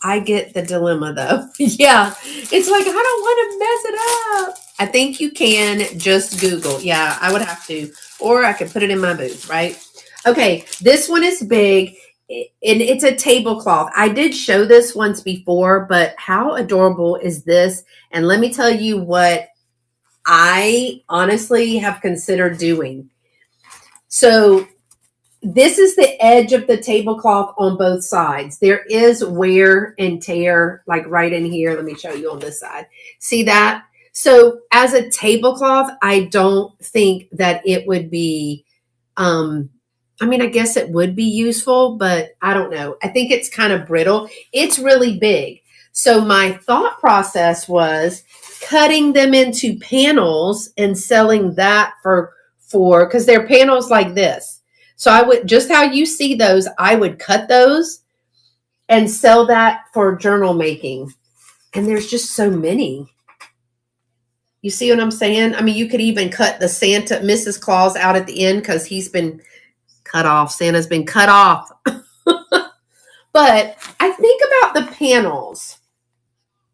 I get the dilemma though. Yeah, it's like, I don't want to mess it up. I think you can just Google. Yeah, I would have to. Or I could put it in my booth, right? Okay, this one is big. And it's a tablecloth. I did show this once before, but how adorable is this? And let me tell you what I honestly have considered doing. So this is the edge of the tablecloth on both sides. There is wear and tear, like right in here. Let me show you on this side. See that? So as a tablecloth, I don't think that it would be, I guess it would be useful, but I don't know. I think it's kind of brittle. It's really big. So my thought process was cutting them into panels and selling that for because they're panels like this. So I would, just how you see those, I would cut those and sell that for journal making. And there's just so many. You see what I'm saying? You could even cut the Mrs. Claus out at the end because he's been cut off. Santa's been cut off. But I think about the panels.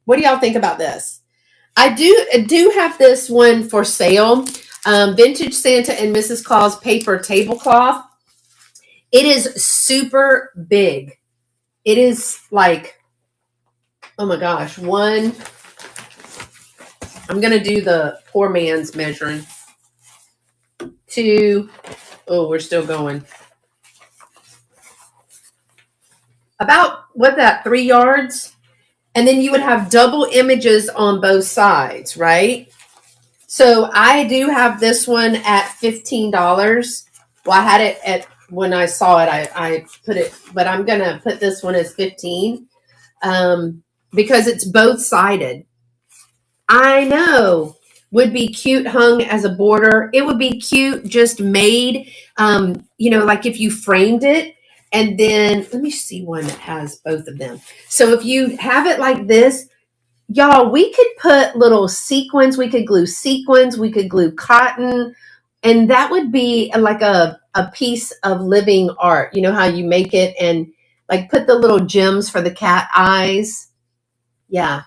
What do y'all think about this? I do have this one for sale. Vintage Santa and Mrs. Claus paper tablecloth. It is super big. It is like, oh my gosh, I'm going to do the poor man's measuring. 2, we're still going. About, 3 yards? And then you would have double images on both sides, right? So I do have this one at $15. Well, I had it at, when I saw it, I put it, but I'm going to put this one as $15 because it's both sided. I know, would be cute hung as a border. It would be cute just made, like if you framed it. And then let me see one that has both of them. So if you have it like this, y'all, we could put little sequins. We could glue sequins. We could glue cotton. And that would be like a piece of living art. You know how you make it and like put the little gems for the cat eyes. Yeah.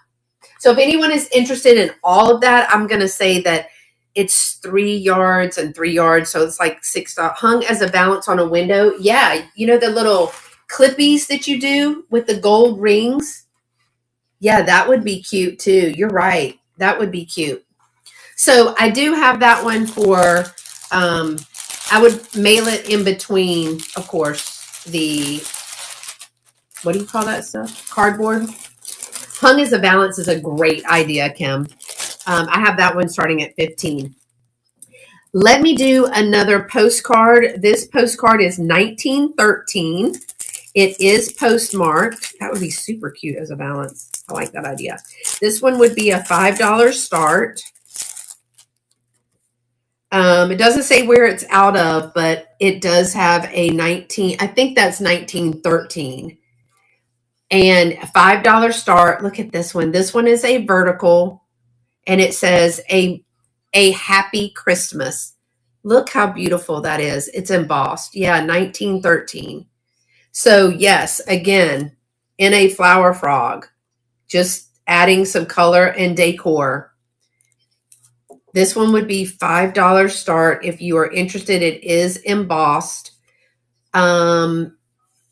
So if anyone is interested in all of that, I'm going to say that it's 3 yards and 3 yards. So it's like hung as a balance on a window. Yeah. You know, the little clippies that you do with the gold rings. Yeah, that would be cute too. You're right. That would be cute. So I do have that one for, I would mail it in between, of course, what do you call that stuff? Cardboard. Hung as a balance is a great idea, Kim. I have that one starting at 15. Let me do another postcard. This postcard is 1913. It is postmarked. That would be super cute as a balance. I like that idea. This one would be a $5 start. It doesn't say where it's out of, but it does have a 19. I think that's 1913. And a $5 start. Look at this one. This one is a vertical, and it says a happy Christmas. Look how beautiful that is. It's embossed. Yeah, 1913. So yes, again, in a flower frog, just adding some color and decor. This one would be $5 start. If you are interested, it is embossed.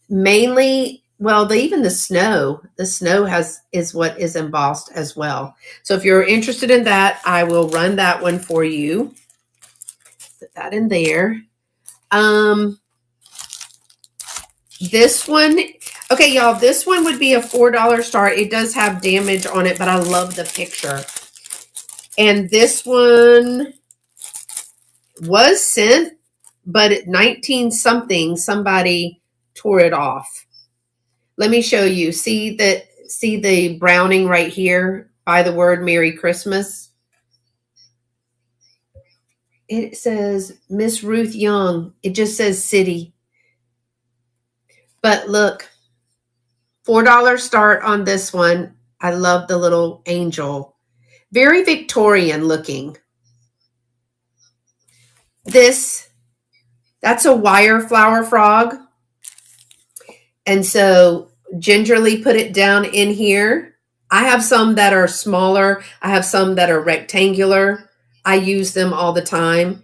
Mainly, well, even the snow is what is embossed as well. So if you're interested in that, I will run that one for you. Put that in there. This one, okay, y'all, this one would be a $4 start. It does have damage on it, but I love the picture. And this one was sent, but at 19 something, somebody tore it off. Let me show you. See the browning right here by the word Merry Christmas? It says Miss Ruth Young. It just says city. But look, $4 start on this one. I love the little angel. Very Victorian looking. That's a wire flower frog. And so gingerly put it down in here. I have some that are smaller. I have some that are rectangular. I use them all the time.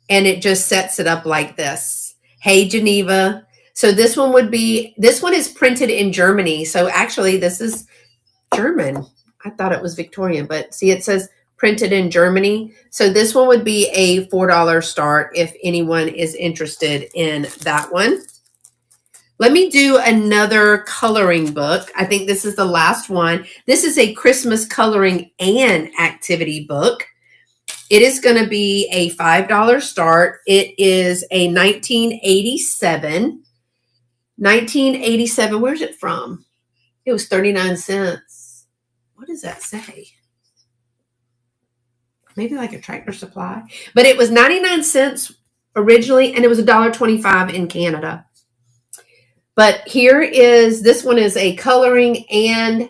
And it just sets it up like this. Hey, Geneva. So this one is printed in Germany. So actually this is German. I thought it was Victorian, but see, it says printed in Germany. So this one would be a $4 start if anyone is interested in that one. Let me do another coloring book. I think this is the last one. This is a Christmas coloring and activity book. It is going to be a $5 start. It is a 1987. 1987, where's it from? It was 39 cents. What does that say? Maybe like a Tractor Supply. But it was 99 cents originally, and it was $1.25 in Canada. But this one is a coloring and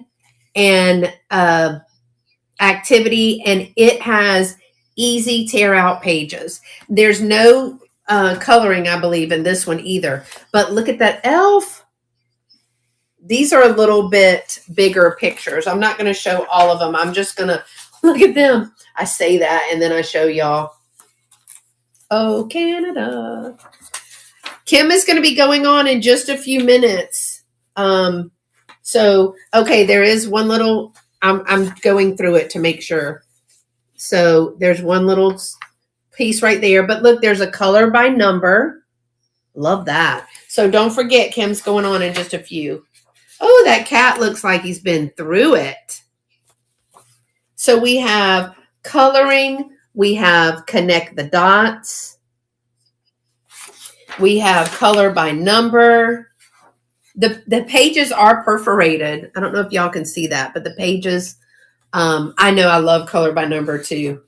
activity, and it has easy tear out pages. There's no coloring, I believe, in this one either. But look at that elf. These are a little bit bigger pictures. I'm not going to show all of them. I'm just going to look at them. I say that, and then I show y'all. Oh, Canada. Kim is going to be going on in just a few minutes. Okay, there is one little, I'm going through it to make sure. So there's one little piece right there. But look, there's a color by number. Love that. So don't forget, Kim's going on in just a few. Oh, that cat looks like he's been through it. So we have coloring. We have connect the dots. We have color by number. The pages are perforated. I don't know if y'all can see that, but the pages, I know I love color by number too.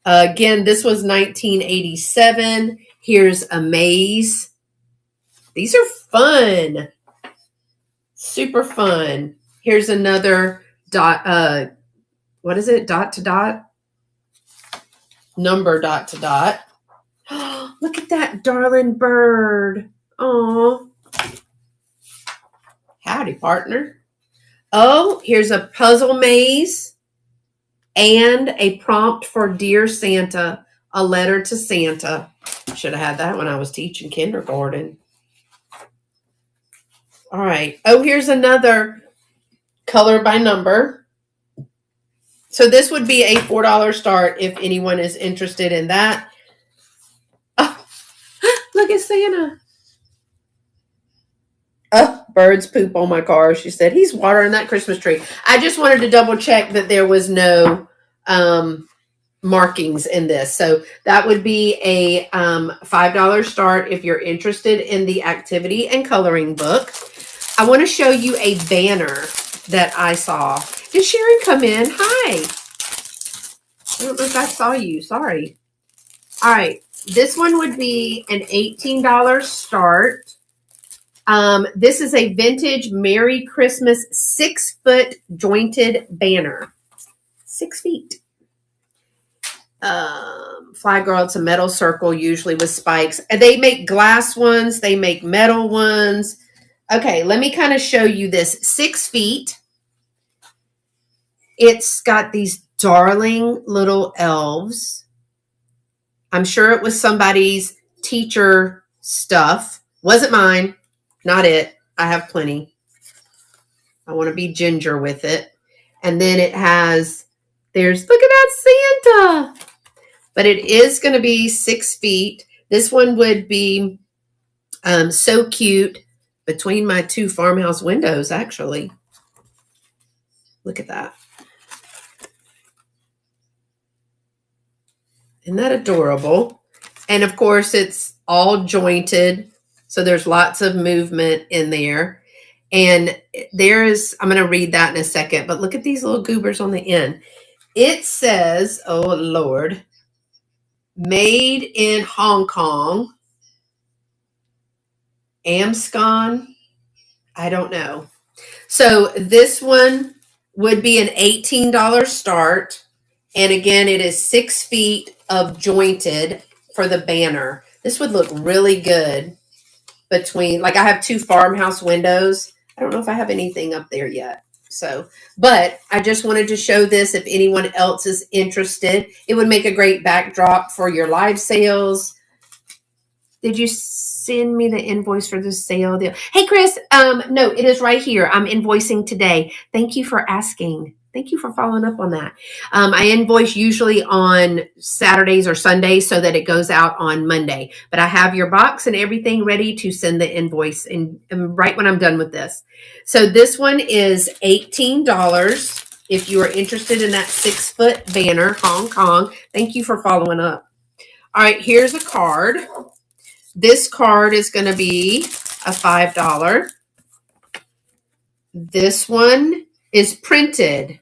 Again, this was 1987. Here's a maze. These are fun. Super fun. Here's another dot. What is it? Dot to dot. Number dot to dot. Look at that darling bird. Oh. Howdy, partner. Oh, here's a puzzle maze and a prompt for Dear Santa, a letter to Santa. Should have had that when I was teaching kindergarten. All right. Oh, here's another color by number. So this would be a $4 start if anyone is interested in that. Oh, look at Santa. Oh, birds poop on my car. She said, he's watering that Christmas tree. I just wanted to double check that there was no markings in this. So that would be a $5 start if you're interested in the activity and coloring book. I want to show you a banner that I saw. Did Sharon come in? Hi. I don't know if I saw you. Sorry. All right. This one would be an $18 start. This is a vintage Merry Christmas 6-foot jointed banner. 6 feet. Fly Girl, it's a metal circle, usually with spikes. And they make glass ones. They make metal ones. Okay, let me kind of show you this. 6 feet. It's got these darling little elves. I'm sure it was somebody's teacher stuff. Wasn't mine. Not it. I have plenty. I want to be ginger with it. And then it has, look at that Santa. But it is going to be 6 feet. This one would be so cute between my two farmhouse windows, actually. Look at that. Isn't that adorable? And of course, it's all jointed. So there's lots of movement in there. And I'm going to read that in a second, but look at these little goobers on the end. It says, oh Lord, made in Hong Kong, Amscon, I don't know. So this one would be an $18 start. And again, it is 6 feet of jointed for the banner. This would look really good between, like I have two farmhouse windows. I don't know if I have anything up there yet. So, but I just wanted to show this if anyone else is interested. It would make a great backdrop for your live sales. Did you send me the invoice for the sale deal? Hey, Chris, no, it is right here. I'm invoicing today. Thank you for asking. Thank you for following up on that. I invoice usually on Saturdays or Sundays so that it goes out on Monday. But I have your box and everything ready to send the invoice and right when I'm done with this. So this one is $18 if you are interested in that 6-foot banner, Hong Kong. Thank you for following up. All right, here's a card. This card is going to be a $5. This one is printed.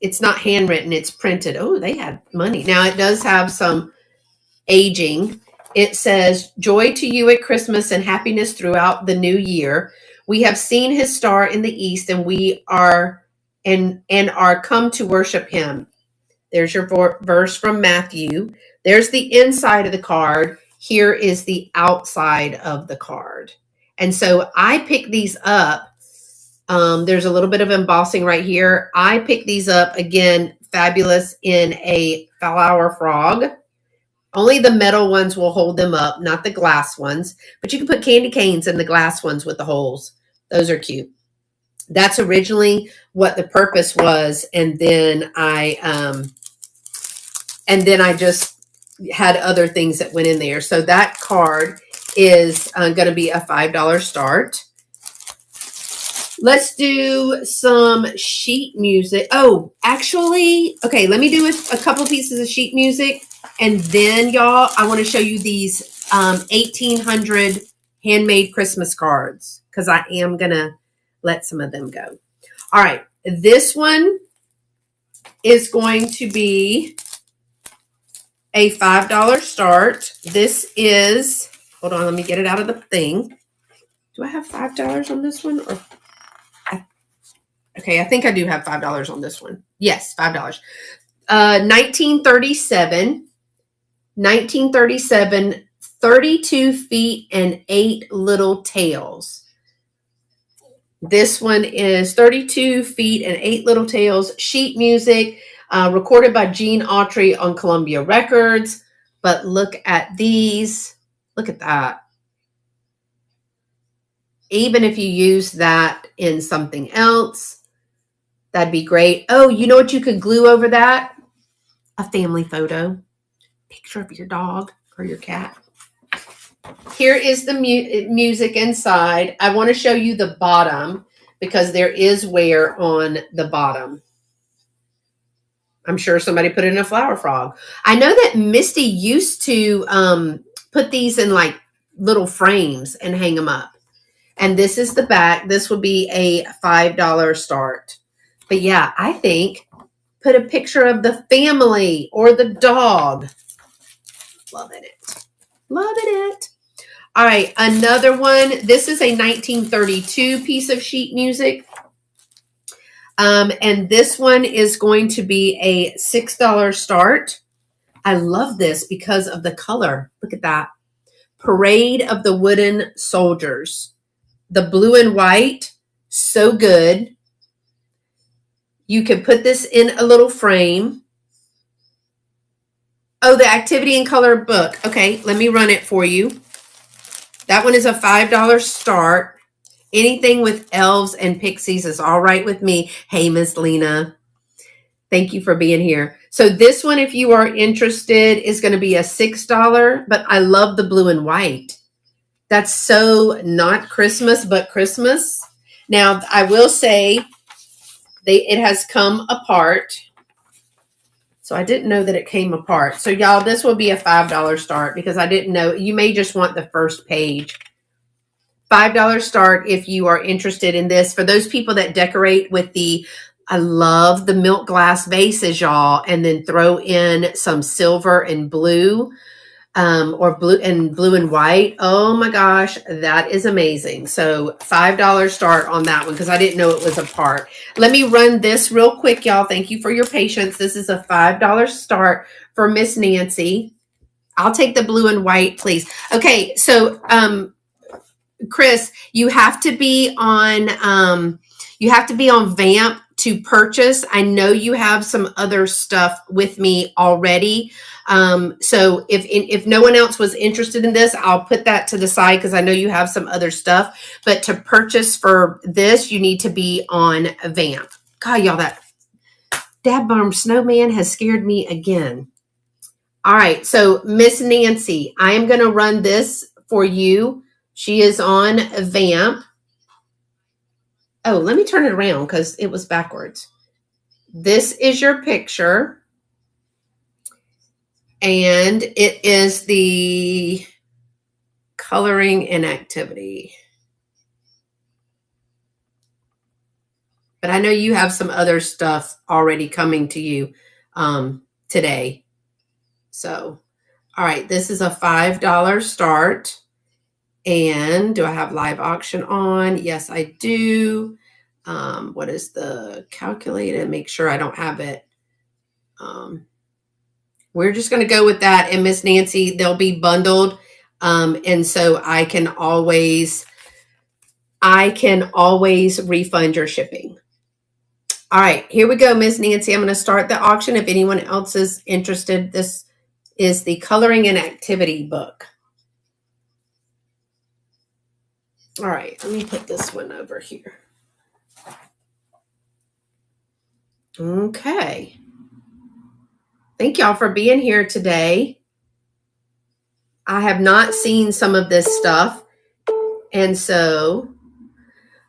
It's not handwritten, it's printed. Oh, they had money. Now it does have some aging. It says, joy to you at Christmas and happiness throughout the new year. We have seen his star in the east and we are come to worship him. There's your verse from Matthew. There's the inside of the card. Here is the outside of the card. And so I picked these up. There's a little bit of embossing right here. I picked these up, again, fabulous in a flower frog. Only the metal ones will hold them up, not the glass ones. But you can put candy canes in the glass ones with the holes. Those are cute. That's originally what the purpose was. And then I just had other things that went in there. So that card is going to be a $5 start. Let's do some sheet music. Oh, actually, okay, let me do a couple pieces of sheet music. And then, y'all, I want to show you these 1800 handmade Christmas cards because I am going to let some of them go. All right, this one is going to be a $5 start. This is, hold on, let me get it out of the thing. Do I have $5 on this one? Or okay, I think I do have $5 on this one. Yes, $5. 1937, 32 feet and 8 little tails. This one is 32 feet and 8 little tails, sheet music, recorded by Gene Autry on Columbia Records. But look at these. Look at that. Even if you use that in something else, that'd be great. Oh, you know what you could glue over that? A family photo. Picture of your dog or your cat. Here is the music inside. I want to show you the bottom because there is wear on the bottom. I'm sure somebody put it in a flower frog. I know that Misty used to put these in like little frames and hang them up. And this is the back. This would be a $5 start. But yeah, I think put a picture of the family or the dog. Loving it. Loving it. All right, another one. This is a 1932 piece of sheet music. And this one is going to be a $6 start. I love this because of the color. Look at that. Parade of the Wooden Soldiers. The blue and white, so good. You can put this in a little frame. Oh, the activity and color book. Okay, let me run it for you. That one is a $5 start. Anything with elves and pixies is all right with me. Hey, Miss Lena. Thank you for being here. So this one, if you are interested, is going to be a $6, but I love the blue and white. That's so not Christmas, but Christmas. Now, I will say it has come apart. So I didn't know that it came apart. So y'all, this will be a $5 start because I didn't know. You may just want the first page. $5 start if you are interested in this. For those people that decorate with I love the milk glass vases, y'all, and then throw in some silver and blue. Or blue and white. Oh my gosh, that is amazing. So $5 start on that one because I didn't know it was a part. Let me run this real quick, y'all. Thank you for your patience. This is a $5 start for Miss Nancy. I'll take the blue and white, please. Okay, so Chris, you have to be on VAMP to purchase. I know you have some other stuff with me already. So if no one else was interested in this, I'll put that to the side because I know you have some other stuff. But to purchase for this, you need to be on VAMP. God, y'all, that dadbomb snowman has scared me again. All right, so Miss Nancy, I am going to run this for you. She is on VAMP. Oh, let me turn it around because it was backwards. This is your picture. And it is the coloring and activity. But I know you have some other stuff already coming to you today. So, all right, this is a $5 start. And do I have live auction on? Yes, I do. What is the calculated? Make sure I don't have it. We're just going to go with that. And Miss Nancy, they'll be bundled. And so I can always refund your shipping. All right, here we go, Miss Nancy. I'm going to start the auction. If anyone else is interested, this is the coloring and activity book. All right, let me put this one over here. Okay. Thank y'all for being here today. I have not seen some of this stuff. And so,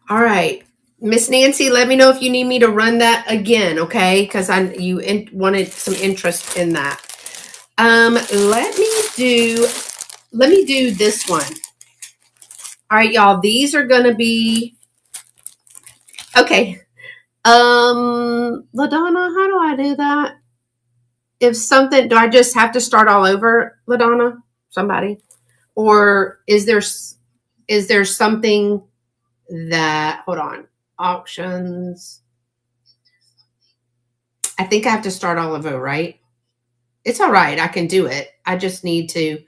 all right. Miss Nancy, let me know if you need me to run that again, okay? Because you wanted some interest in that. Let me do this one. All right, y'all. These are going to be okay. LaDonna, how do I do that? If something, do I just have to start all over, LaDonna? Somebody? Or is there something that, hold on, auctions. I think I have to start all over, right? It's all right. I can do it. I just need to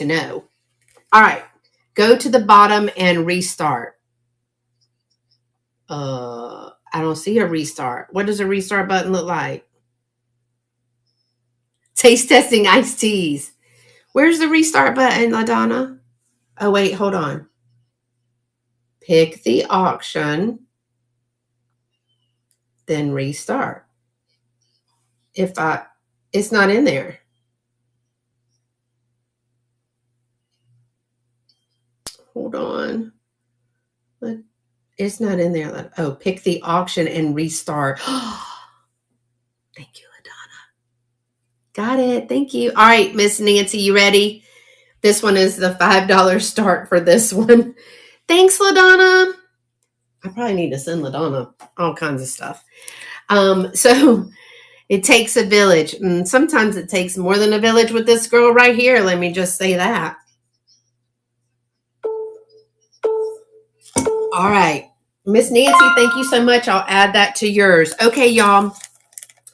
know. All right. Go to the bottom and restart. I don't see a restart. What does a restart button look like? Taste testing iced teas. Where's the restart button, LaDonna? Oh, wait, hold on. Pick the auction, then restart. It's not in there. Hold on. It's not in there. Oh, pick the auction and restart. Thank you, LaDonna. Got it. Thank you. All right, Miss Nancy, you ready? This one is the $5 start for this one. Thanks, LaDonna. I probably need to send LaDonna all kinds of stuff. So it takes a village. And sometimes it takes more than a village with this girl right here. Let me just say that. All right. Miss Nancy, thank you so much. I'll add that to yours. Okay, y'all.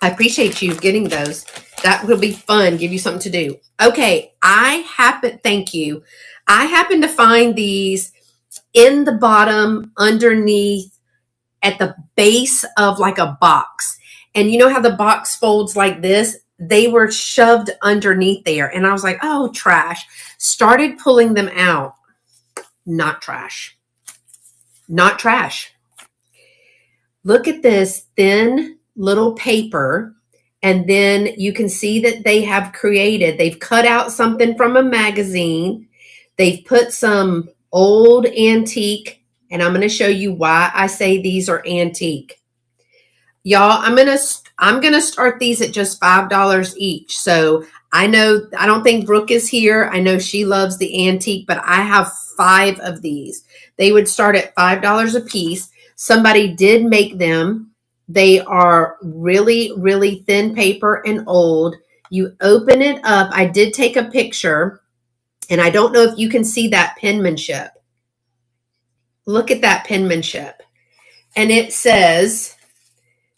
I appreciate you getting those. That will be fun. Give you something to do. Okay. Thank you. I happen to find these in the bottom underneath at the base of like a box. And you know how the box folds like this? They were shoved underneath there. And I was like, oh, trash. Started pulling them out. Not trash. Not trash. Look at this thin little paper. And then you can see that they've cut out something from a magazine. They've put some old antique, and I'm going to show you why I say these are antique. Y'all, I'm going to start these at just $5 each. So I don't think Brooke is here. I know she loves the antique, but I have 5 of these. They would start at $5 a piece. Somebody did make them. They are really, really thin paper and old. You open it up. I did take a picture, and I don't know if you can see that penmanship. Look at that penmanship. And it says,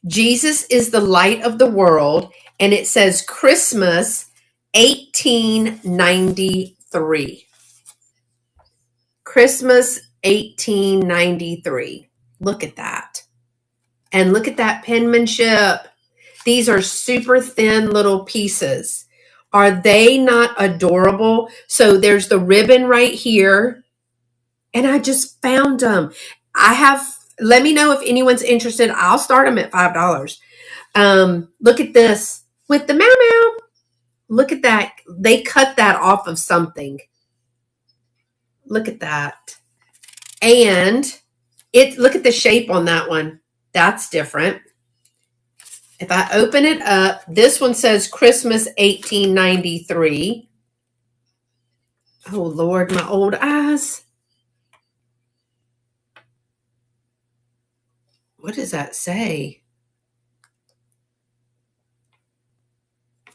Jesus is the light of the world. And it says Christmas 1893. Christmas 1893. Look at that. And look at that penmanship. These are super thin little pieces. Are they not adorable? So there's the ribbon right here. And I just found them. Let me know if anyone's interested. I'll start them at $5. Look at this with the meow meow. Look at that. They cut that off of something. Look at that. And look at the shape on that one. That's different. If I open it up, this one says Christmas 1893. Oh, Lord, my old eyes. What does that say?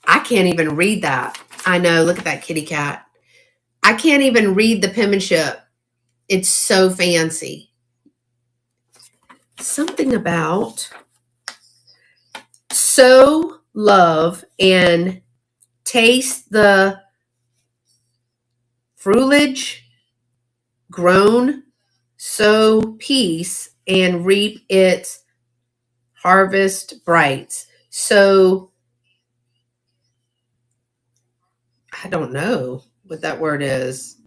I can't even read that. I know. Look at that kitty cat. I can't even read the penmanship. It's so fancy. Something about sow love and taste the fruilage grown, sow peace and reap its harvest bright. So I don't know what that word is.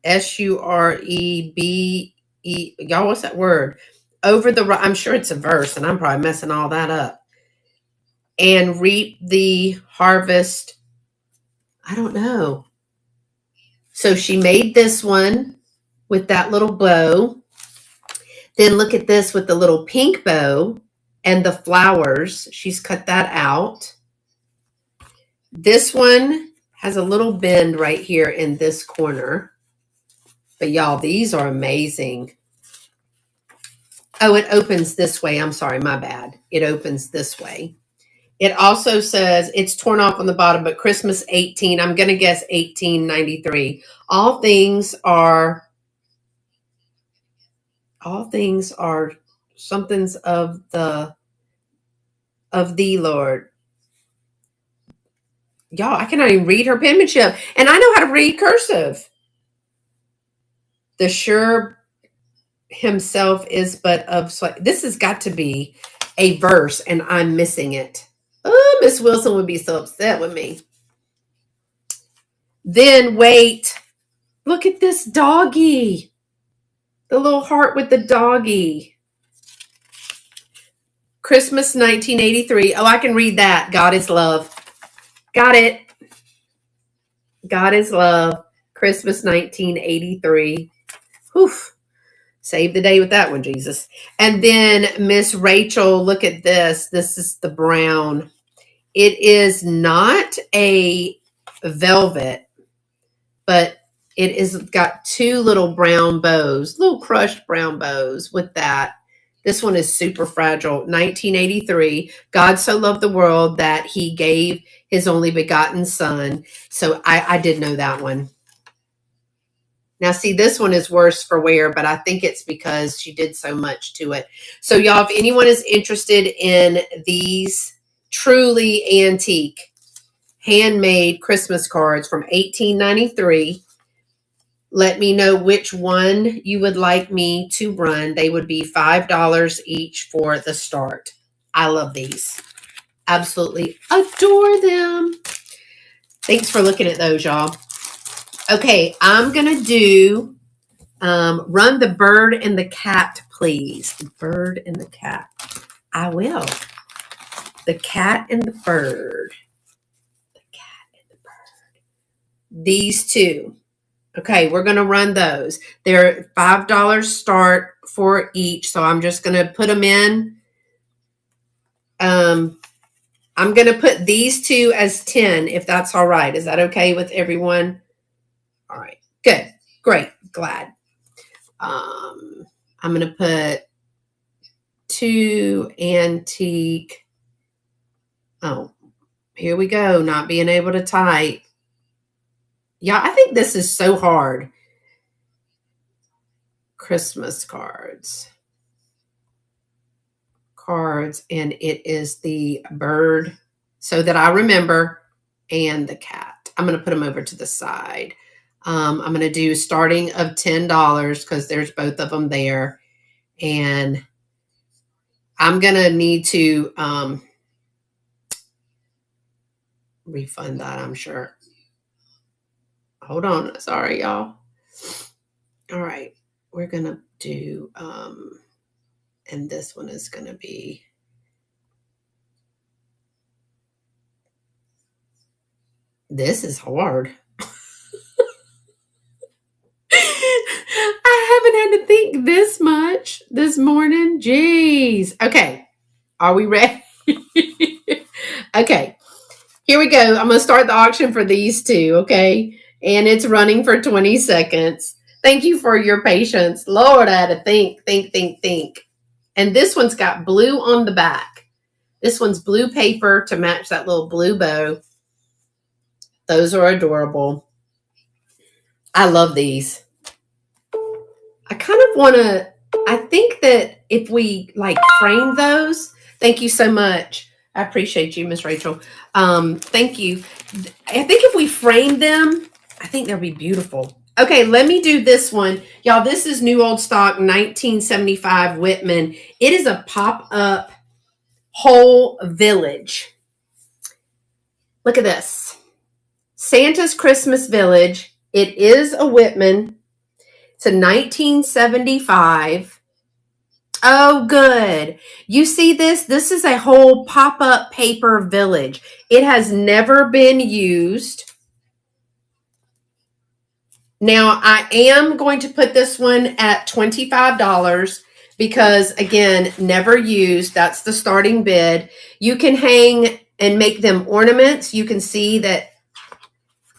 SUREBE. Y'all, what's that word? I'm sure it's a verse, and I'm probably messing all that up. And reap the harvest. I don't know. So she made this one with that little bow. Then look at this with the little pink bow and the flowers. She's cut that out. This one has a little bend right here in this corner. But y'all, these are amazing. Oh, it opens this way. I'm sorry, my bad. It opens this way. It also says it's torn off on the bottom, but Christmas 18. I'm going to guess 1893. All things are somethings of the Lord. Y'all, I cannot even read her penmanship, and I know how to read cursive. The sure himself is but of this has got to be a verse, and I'm missing it. Oh, Miss Wilson would be so upset with me. Then wait, look at this doggy. The little heart with the doggy. Christmas 1983. Oh, I can read that. God is love. Got it. God is love. Christmas 1983. Whew. Save the day with that one, Jesus. And then Miss Rachel, look at this. This is the brown. It is not a velvet, but it is got two little brown bows, little crushed brown bows with that. This one is super fragile. 1983. God so loved the world that he gave his only begotten son. So I did know that one. Now, see, this one is worse for wear, but I think it's because she did so much to it. So, y'all, if anyone is interested in these truly antique handmade Christmas cards from 1893, let me know which one you would like me to run. They would be $5 each for the start. I love these. Absolutely adore them. Thanks for looking at those, y'all. Okay, I'm going to do run the bird and the cat, please. The bird and the cat. I will. The cat and the bird. The cat and the bird. These two. Okay, we're going to run those. They're $5 start for each. So I'm just going to put them in. I'm going to put these two as 10, if that's all right. Is that okay with everyone? All right, good. Great. Glad. I'm going to put 2 antique. Oh, here we go. Not being able to type. Yeah, I think this is so hard. Christmas cards. And it is the bird, so that I remember, and the cat. I'm going to put them over to the side. I'm going to do starting of $10 because there's both of them there. And I'm going to need to refund that, I'm sure. Hold on. Sorry, y'all. All right. We're going to do, and this one is going to be, this is hard. I haven't had to think this much this morning. Jeez. Okay. Are we ready? Okay. Here we go. I'm going to start the auction for these two. Okay. And it's running for 20 seconds. Thank you for your patience. Lord, I had to think. And this one's got blue on the back. This one's blue paper to match that little blue bow. Those are adorable. I love these. I kind of want to, I think that if we like frame those, thank you so much. I appreciate you, Miss Rachel. Thank you. I think if we frame them, I think they'll be beautiful. Okay, let me do this one. Y'all, this is new old stock, 1975 Whitman. It is a pop-up whole village. Look at this. Santa's Christmas Village. It is a Whitman. It's a 1975. Oh, good. You see this? This is a whole pop-up paper village. It has never been used. Now, I am going to put this one at $25 because, again, never used. That's the starting bid. You can hang and make them ornaments. You can see that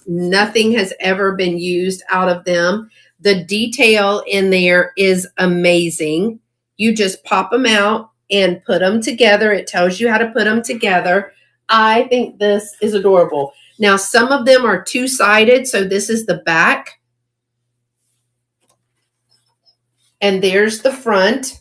nothing has ever been used out of them. The detail in there is amazing. You just pop them out and put them together. It tells you how to put them together. I think this is adorable. Now, some of them are two-sided, so this is the back. And there's the front.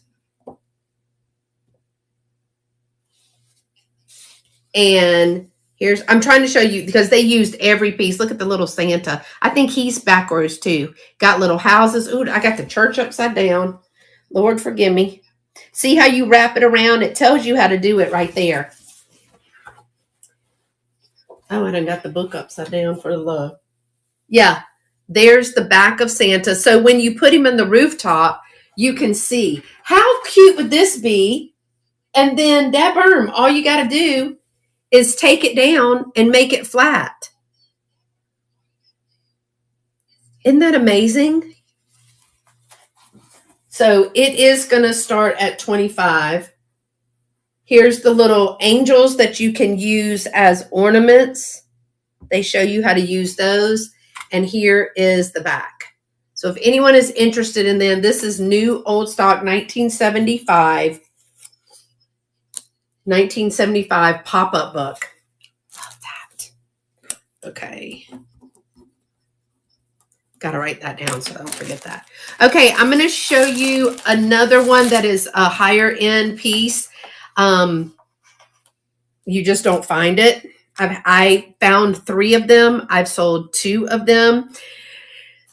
And here's, I'm trying to show you because they used every piece. Look at the little Santa. I think he's backwards too. Got little houses. Ooh, I got the church upside down. Lord, forgive me. See how you wrap it around? It tells you how to do it right there. Oh, I done got the book upside down for the love. Yeah, there's the back of Santa. So when you put him in the rooftop, you can see. How cute would this be? And then that berm, all you got to do is take it down and make it flat. Isn't that amazing? So it is going to start at $25. Here's the little angels that you can use as ornaments. They show you how to use those. And here is the back. So if anyone is interested in them, this is new old stock 1975 pop-up book. Love that. Okay. Got to write that down so I don't forget that. Okay, I'm going to show you another one that is a higher end piece. You just don't find it. I found 3 of them. I've sold 2 of them.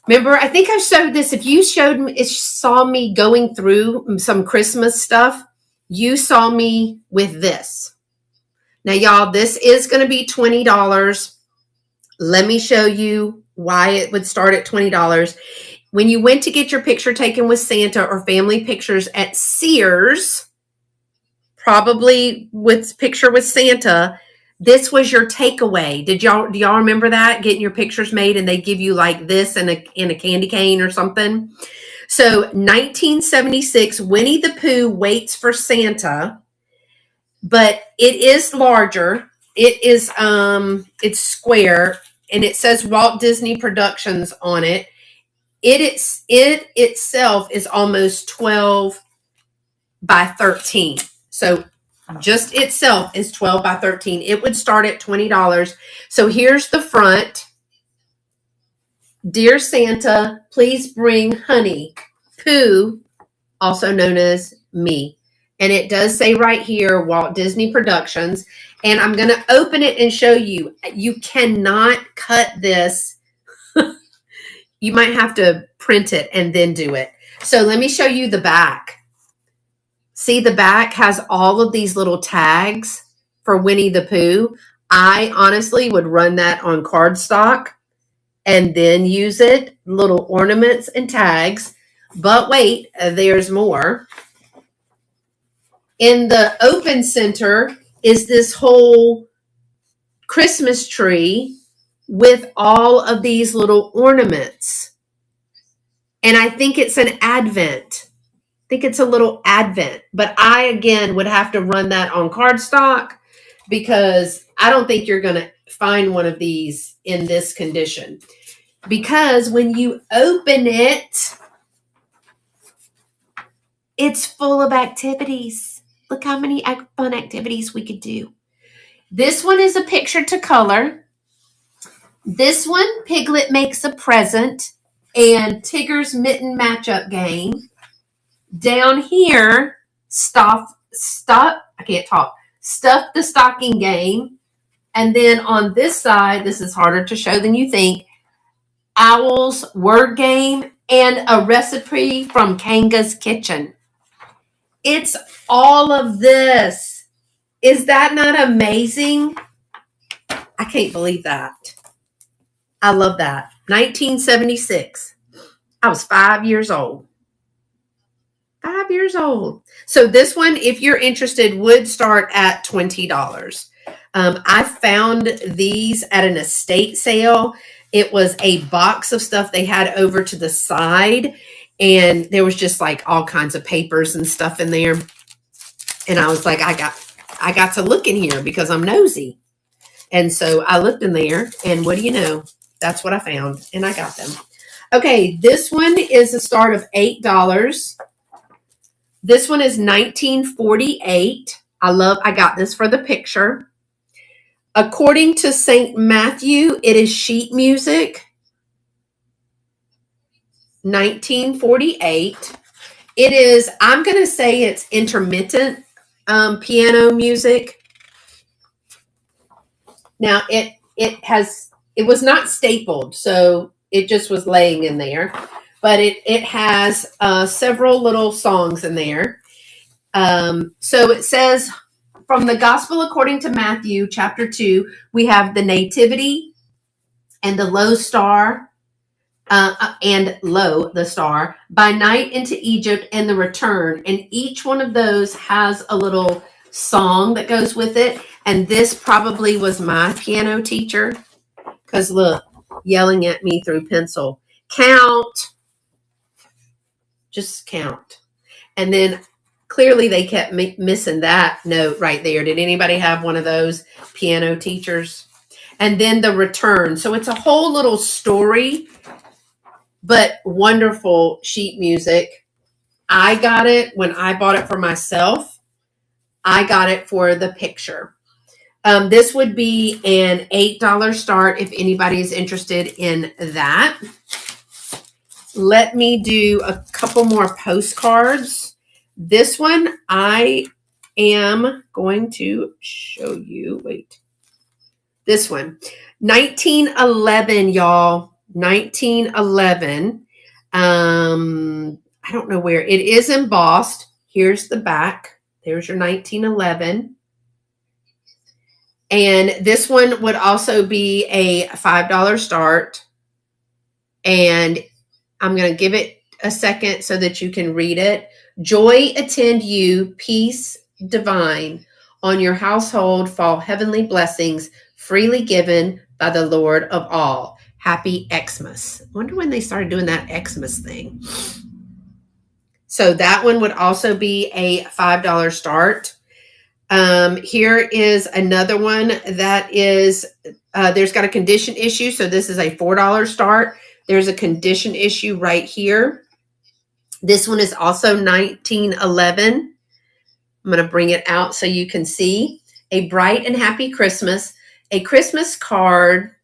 Remember, I think I showed this. If you saw me going through some Christmas stuff, you saw me with this. Now, y'all, this is going to be $20. Let me show you why it would start at $20. When you went to get your picture taken with Santa or family pictures at Sears, probably with picture with Santa, this was your takeaway. Do y'all remember that? Getting your pictures made and they give you like this and a candy cane or something. So 1976, Winnie the Pooh Waits for Santa, but it is larger. It is it's square and it says Walt Disney Productions on it. It itself is almost 12 by 13. So just itself is 12 by 13. It would start at $20. So here's the front. Dear Santa, please bring honey. Pooh, also known as me. And it does say right here, Walt Disney Productions. And I'm going to open it and show you. You cannot cut this. You might have to print it and then do it. So let me show you the back. See, the back has all of these little tags for Winnie the Pooh. I honestly would run that on cardstock and then use it, little ornaments and tags. But wait, there's more. In the open center is this whole Christmas tree with all of these little ornaments. And I think it's an Advent. I think it's a little Advent. But I, again, would have to run that on cardstock because I don't think you're going to find one of these in this condition. Because when you open it, it's full of activities. Look how many fun activities we could do. This one is a picture to color. This one, Piglet makes a present and Tigger's mitten matchup game. Down here, stuff the stocking game. And then on this side, this is harder to show than you think, Owl's word game and a recipe from Kanga's kitchen. It's all of this. Is that not amazing? I can't believe that. I love that. 1976. I was 5 years old. 5 years old. So this one, if you're interested, would start at $20. I found these at an estate sale. It was a box of stuff they had over to the side. And there was just like all kinds of papers and stuff in there. And I was like, I got to look in here because I'm nosy. And so I looked in there and what do you know? That's what I found. And I got them. Okay, this one is a start of $8. This one is 1948. I got this for the picture. According to St. Matthew, it is sheet music. 1948. It is, I'm going to say it's intermittent piano music. Now it was not stapled, so it just was laying in there, but it has several little songs in there. So it says, from the Gospel according to Matthew, chapter 2, we have the Nativity and the Low Star, the Star, by night into Egypt, and the Return. And each one of those has a little song that goes with it. And this probably was my piano teacher, because look, yelling at me through pencil. Count. Just count. And then clearly they kept missing that note right there. Did anybody have one of those piano teachers? And then the Return. So it's a whole little story, but wonderful sheet music. I got it when I bought it for myself. I got it for the picture. This would be an $8 start if anybody is interested in that. Let me do a couple more postcards. This one I am going to show you. Wait. This one. 1911, y'all. 1911. I don't know where. It is embossed. Here's the back. There's your 1911. And this one would also be a $5 start. And I'm going to give it a second so that you can read it. Joy attend you, peace divine. On your household fall heavenly blessings, freely given by the Lord of all. Happy Xmas. I wonder when they started doing that Xmas thing. So that one would also be a $5 start. Here is another one that is, there's got a condition issue. So this is a $4 start. There's a condition issue right here. This one is also 1911. I'm going to bring it out so you can see. A bright and happy Christmas. A Christmas card.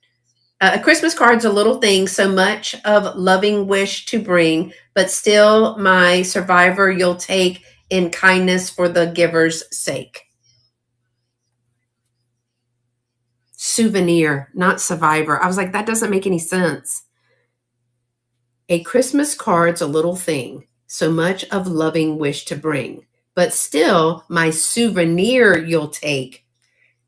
A Christmas card's a little thing, so much of loving wish to bring, but still my survivor you'll take in kindness for the giver's sake. Souvenir, not survivor. I was like, that doesn't make any sense. A Christmas card's a little thing, so much of loving wish to bring, but still my souvenir you'll take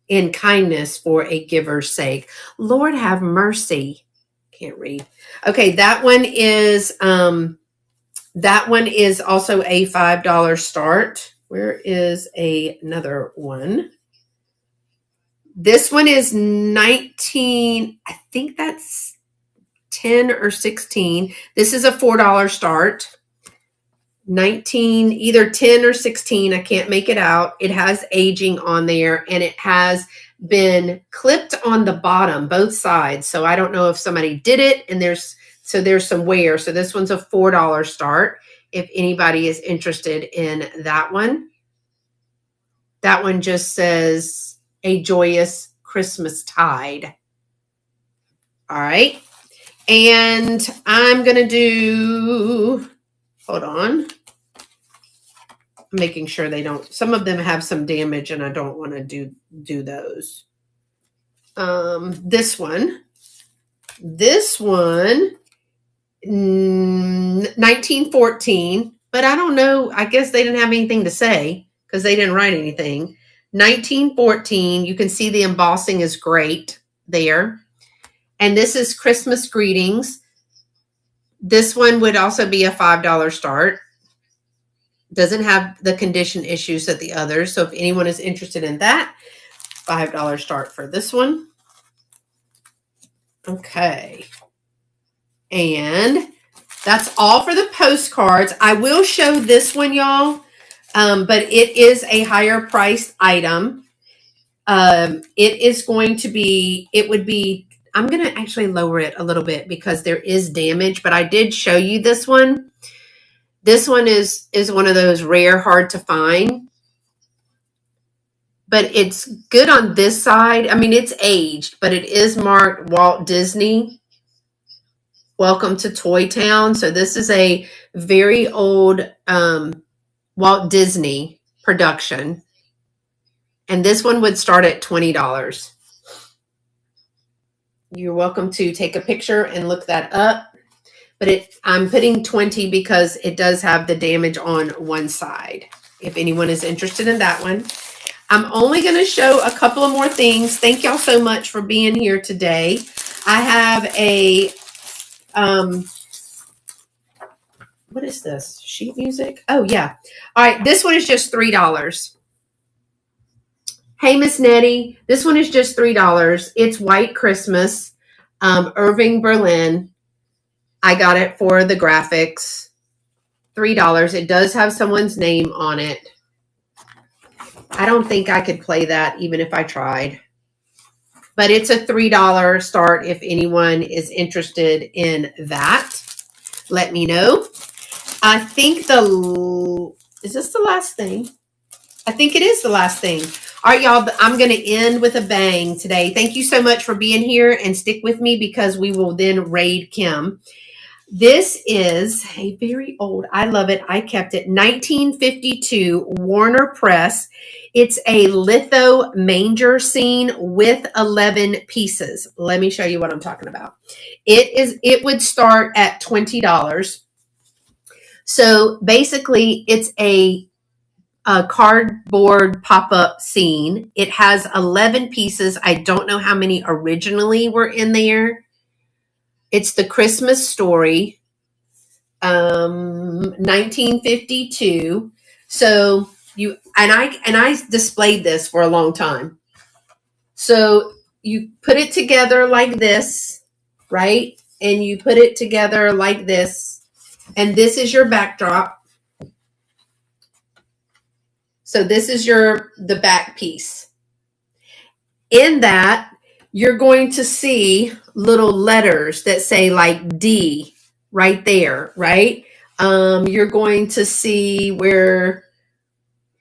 in kindness for a giver's sake. Lord have mercy. Can't read. Okay, that one is also a $5 start. Where is another one? This one is 19, I think that's 10 or 16. This is a $4 start. 19, either 10 or 16. I can't make it out. It has aging on there, and it has been clipped on the bottom, both sides. So I don't know if somebody did it, and there's some wear. So this one's a $4 start if anybody is interested in that one. That one just says a joyous Christmas tide. All right. And I'm going to do, hold on. I'm making sure they don't, some of them have some damage and I don't want to do those. This one, 1914, but I don't know. I guess they didn't have anything to say because they didn't write anything. 1914, you can see the embossing is great there. And this is Christmas greetings. This one would also be a $5 start. Doesn't have the condition issues that the others. So if anyone is interested in that, $5 start for this one. Okay. And that's all for the postcards. I will show this one, y'all, but it is a higher priced item. I'm going to actually lower it a little bit because there is damage, but I did show you this one. This one is one of those rare, hard to find, but it's good on this side. I mean, it's aged, but it is marked Walt Disney. Welcome to Toy Town. So this is a very old Walt Disney production. And this one would start at $20. You're welcome to take a picture and look that up. But I'm putting 20 because it does have the damage on one side. If anyone is interested in that one. I'm only going to show a couple of more things. Thank y'all so much for being here today. I have a, what is this? Sheet music? Oh, yeah. All right. This one is just $3. Hey, Miss Nettie. This one is just $3. It's White Christmas. Irving Berlin. I got it for the graphics. $3. It does have someone's name on it. I don't think I could play that even if I tried. But it's a $3 start if anyone is interested in that. Let me know. I think is this the last thing? I think it is the last thing. All right, y'all, I'm going to end with a bang today. Thank you so much for being here, and stick with me because we will then raid Kim. This is a very old, I love it. I kept it, 1952 Warner Press. It's a litho manger scene with 11 pieces. Let me show you what I'm talking about. It would start at $20. So basically it's a cardboard pop-up scene. It has 11 pieces. I don't know how many originally were in there. It's the Christmas Story, 1952. So I displayed this for a long time. So you put it together like this, right? And you put it together like this, and this is your backdrop. So this is the back piece. In that, you're going to see little letters that say like D right there, right? You're going to see where,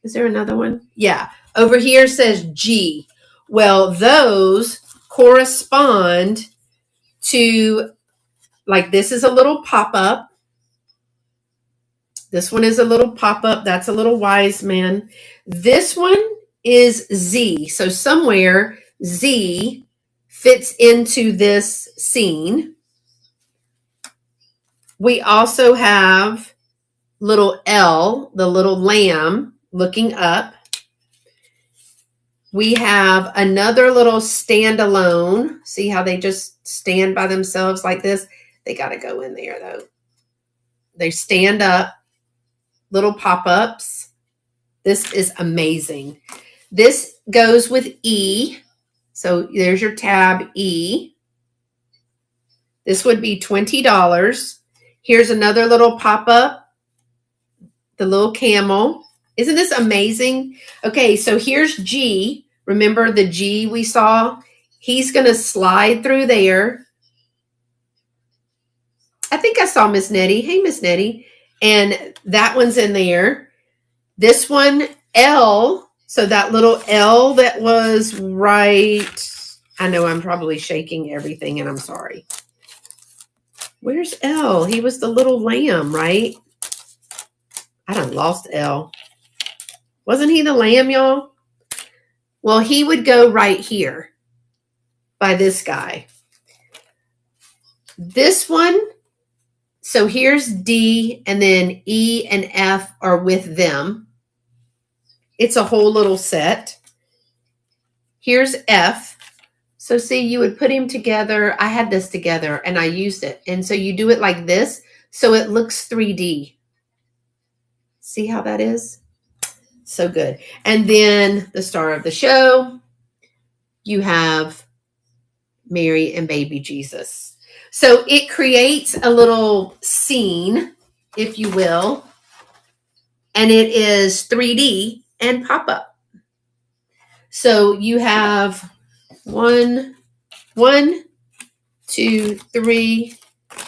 is there another one? Yeah, over here says G. Well, those correspond to, like, this is a little pop-up. This one is a little pop-up. That's a little wise man. This one is Z. So somewhere Z fits into this scene. We also have little L, the little lamb looking up. We have another little standalone. See how they just stand by themselves like this? They got to go in there though. They stand up. Little pop-ups. This is amazing. This goes with E. So there's your tab E. This would be $20. Here's another little pop-up. The little camel. Isn't this amazing? Okay, so here's G. Remember the G we saw? He's going to slide through there. I think I saw Miss Nettie. Hey, Miss Nettie. And that one's in there. This one, L. So that little L that was right. I know I'm probably shaking everything, and I'm sorry. Where's L? He was the little lamb, right? I done lost L. Wasn't he the lamb, y'all? Well, he would go right here by this guy. This one. So here's D, and then E and F are with them. It's a whole little set. Here's F. So see, you would put him together. I had this together, and I used it. And so you do it like this, so it looks 3D. See how that is? So good. And then the star of the show, you have Mary and baby Jesus. So it creates a little scene, if you will, and it is 3D and pop-up. So you have 1, 2, 3,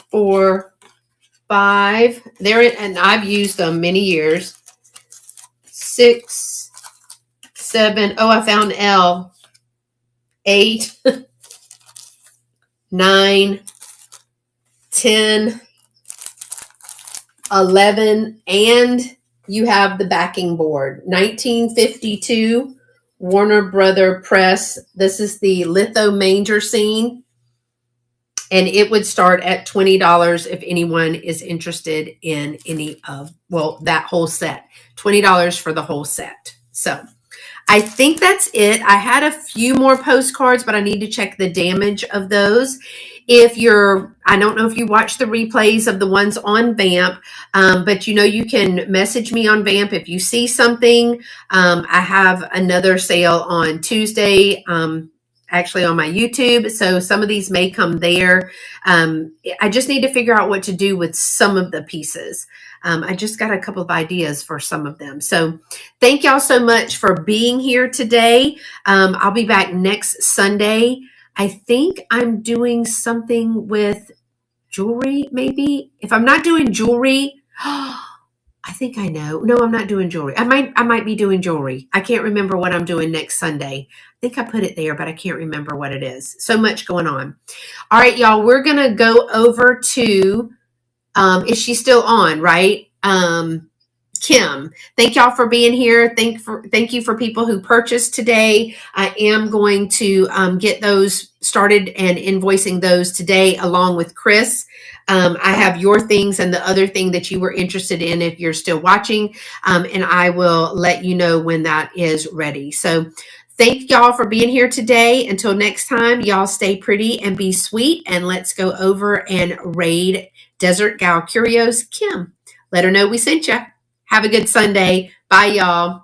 4, 5. There, and I've used them many years. 6, 7. Oh, I found L. 8, 9, 10, 11, and you have the backing board. 1952 Warner Brother Press. This is the litho manger scene. And it would start at $20 if anyone is interested in any of, well, that whole set. $20 for the whole set. So I think that's it. I had a few more postcards, but I need to check the damage of those. If you're, I don't know if you watch the replays of the ones on VAMP, but you know, you can message me on VAMP if you see something. I have another sale on Tuesday, actually on my YouTube. So some of these may come there. I just need to figure out what to do with some of the pieces. I just got a couple of ideas for some of them. So thank y'all so much for being here today. I'll be back next Sunday. I think I'm doing something with jewelry, maybe. If I'm not doing jewelry, I think I know. No, I'm not doing jewelry. I might be doing jewelry. I can't remember what I'm doing next Sunday. I think I put it there, but I can't remember what it is. So much going on. All right, y'all, we're going to go over to, is she still on, right? Kim, thank y'all for being here. Thank you for people who purchased today. I am going to get those started and invoicing those today along with Chris. I have your things and the other thing that you were interested in if you're still watching, and I will let you know when that is ready. So thank y'all for being here today. Until next time, y'all stay pretty and be sweet, and let's go over and raid Desert Gal Curios Kim. Let her know we sent you. Have a good Sunday. Bye, y'all.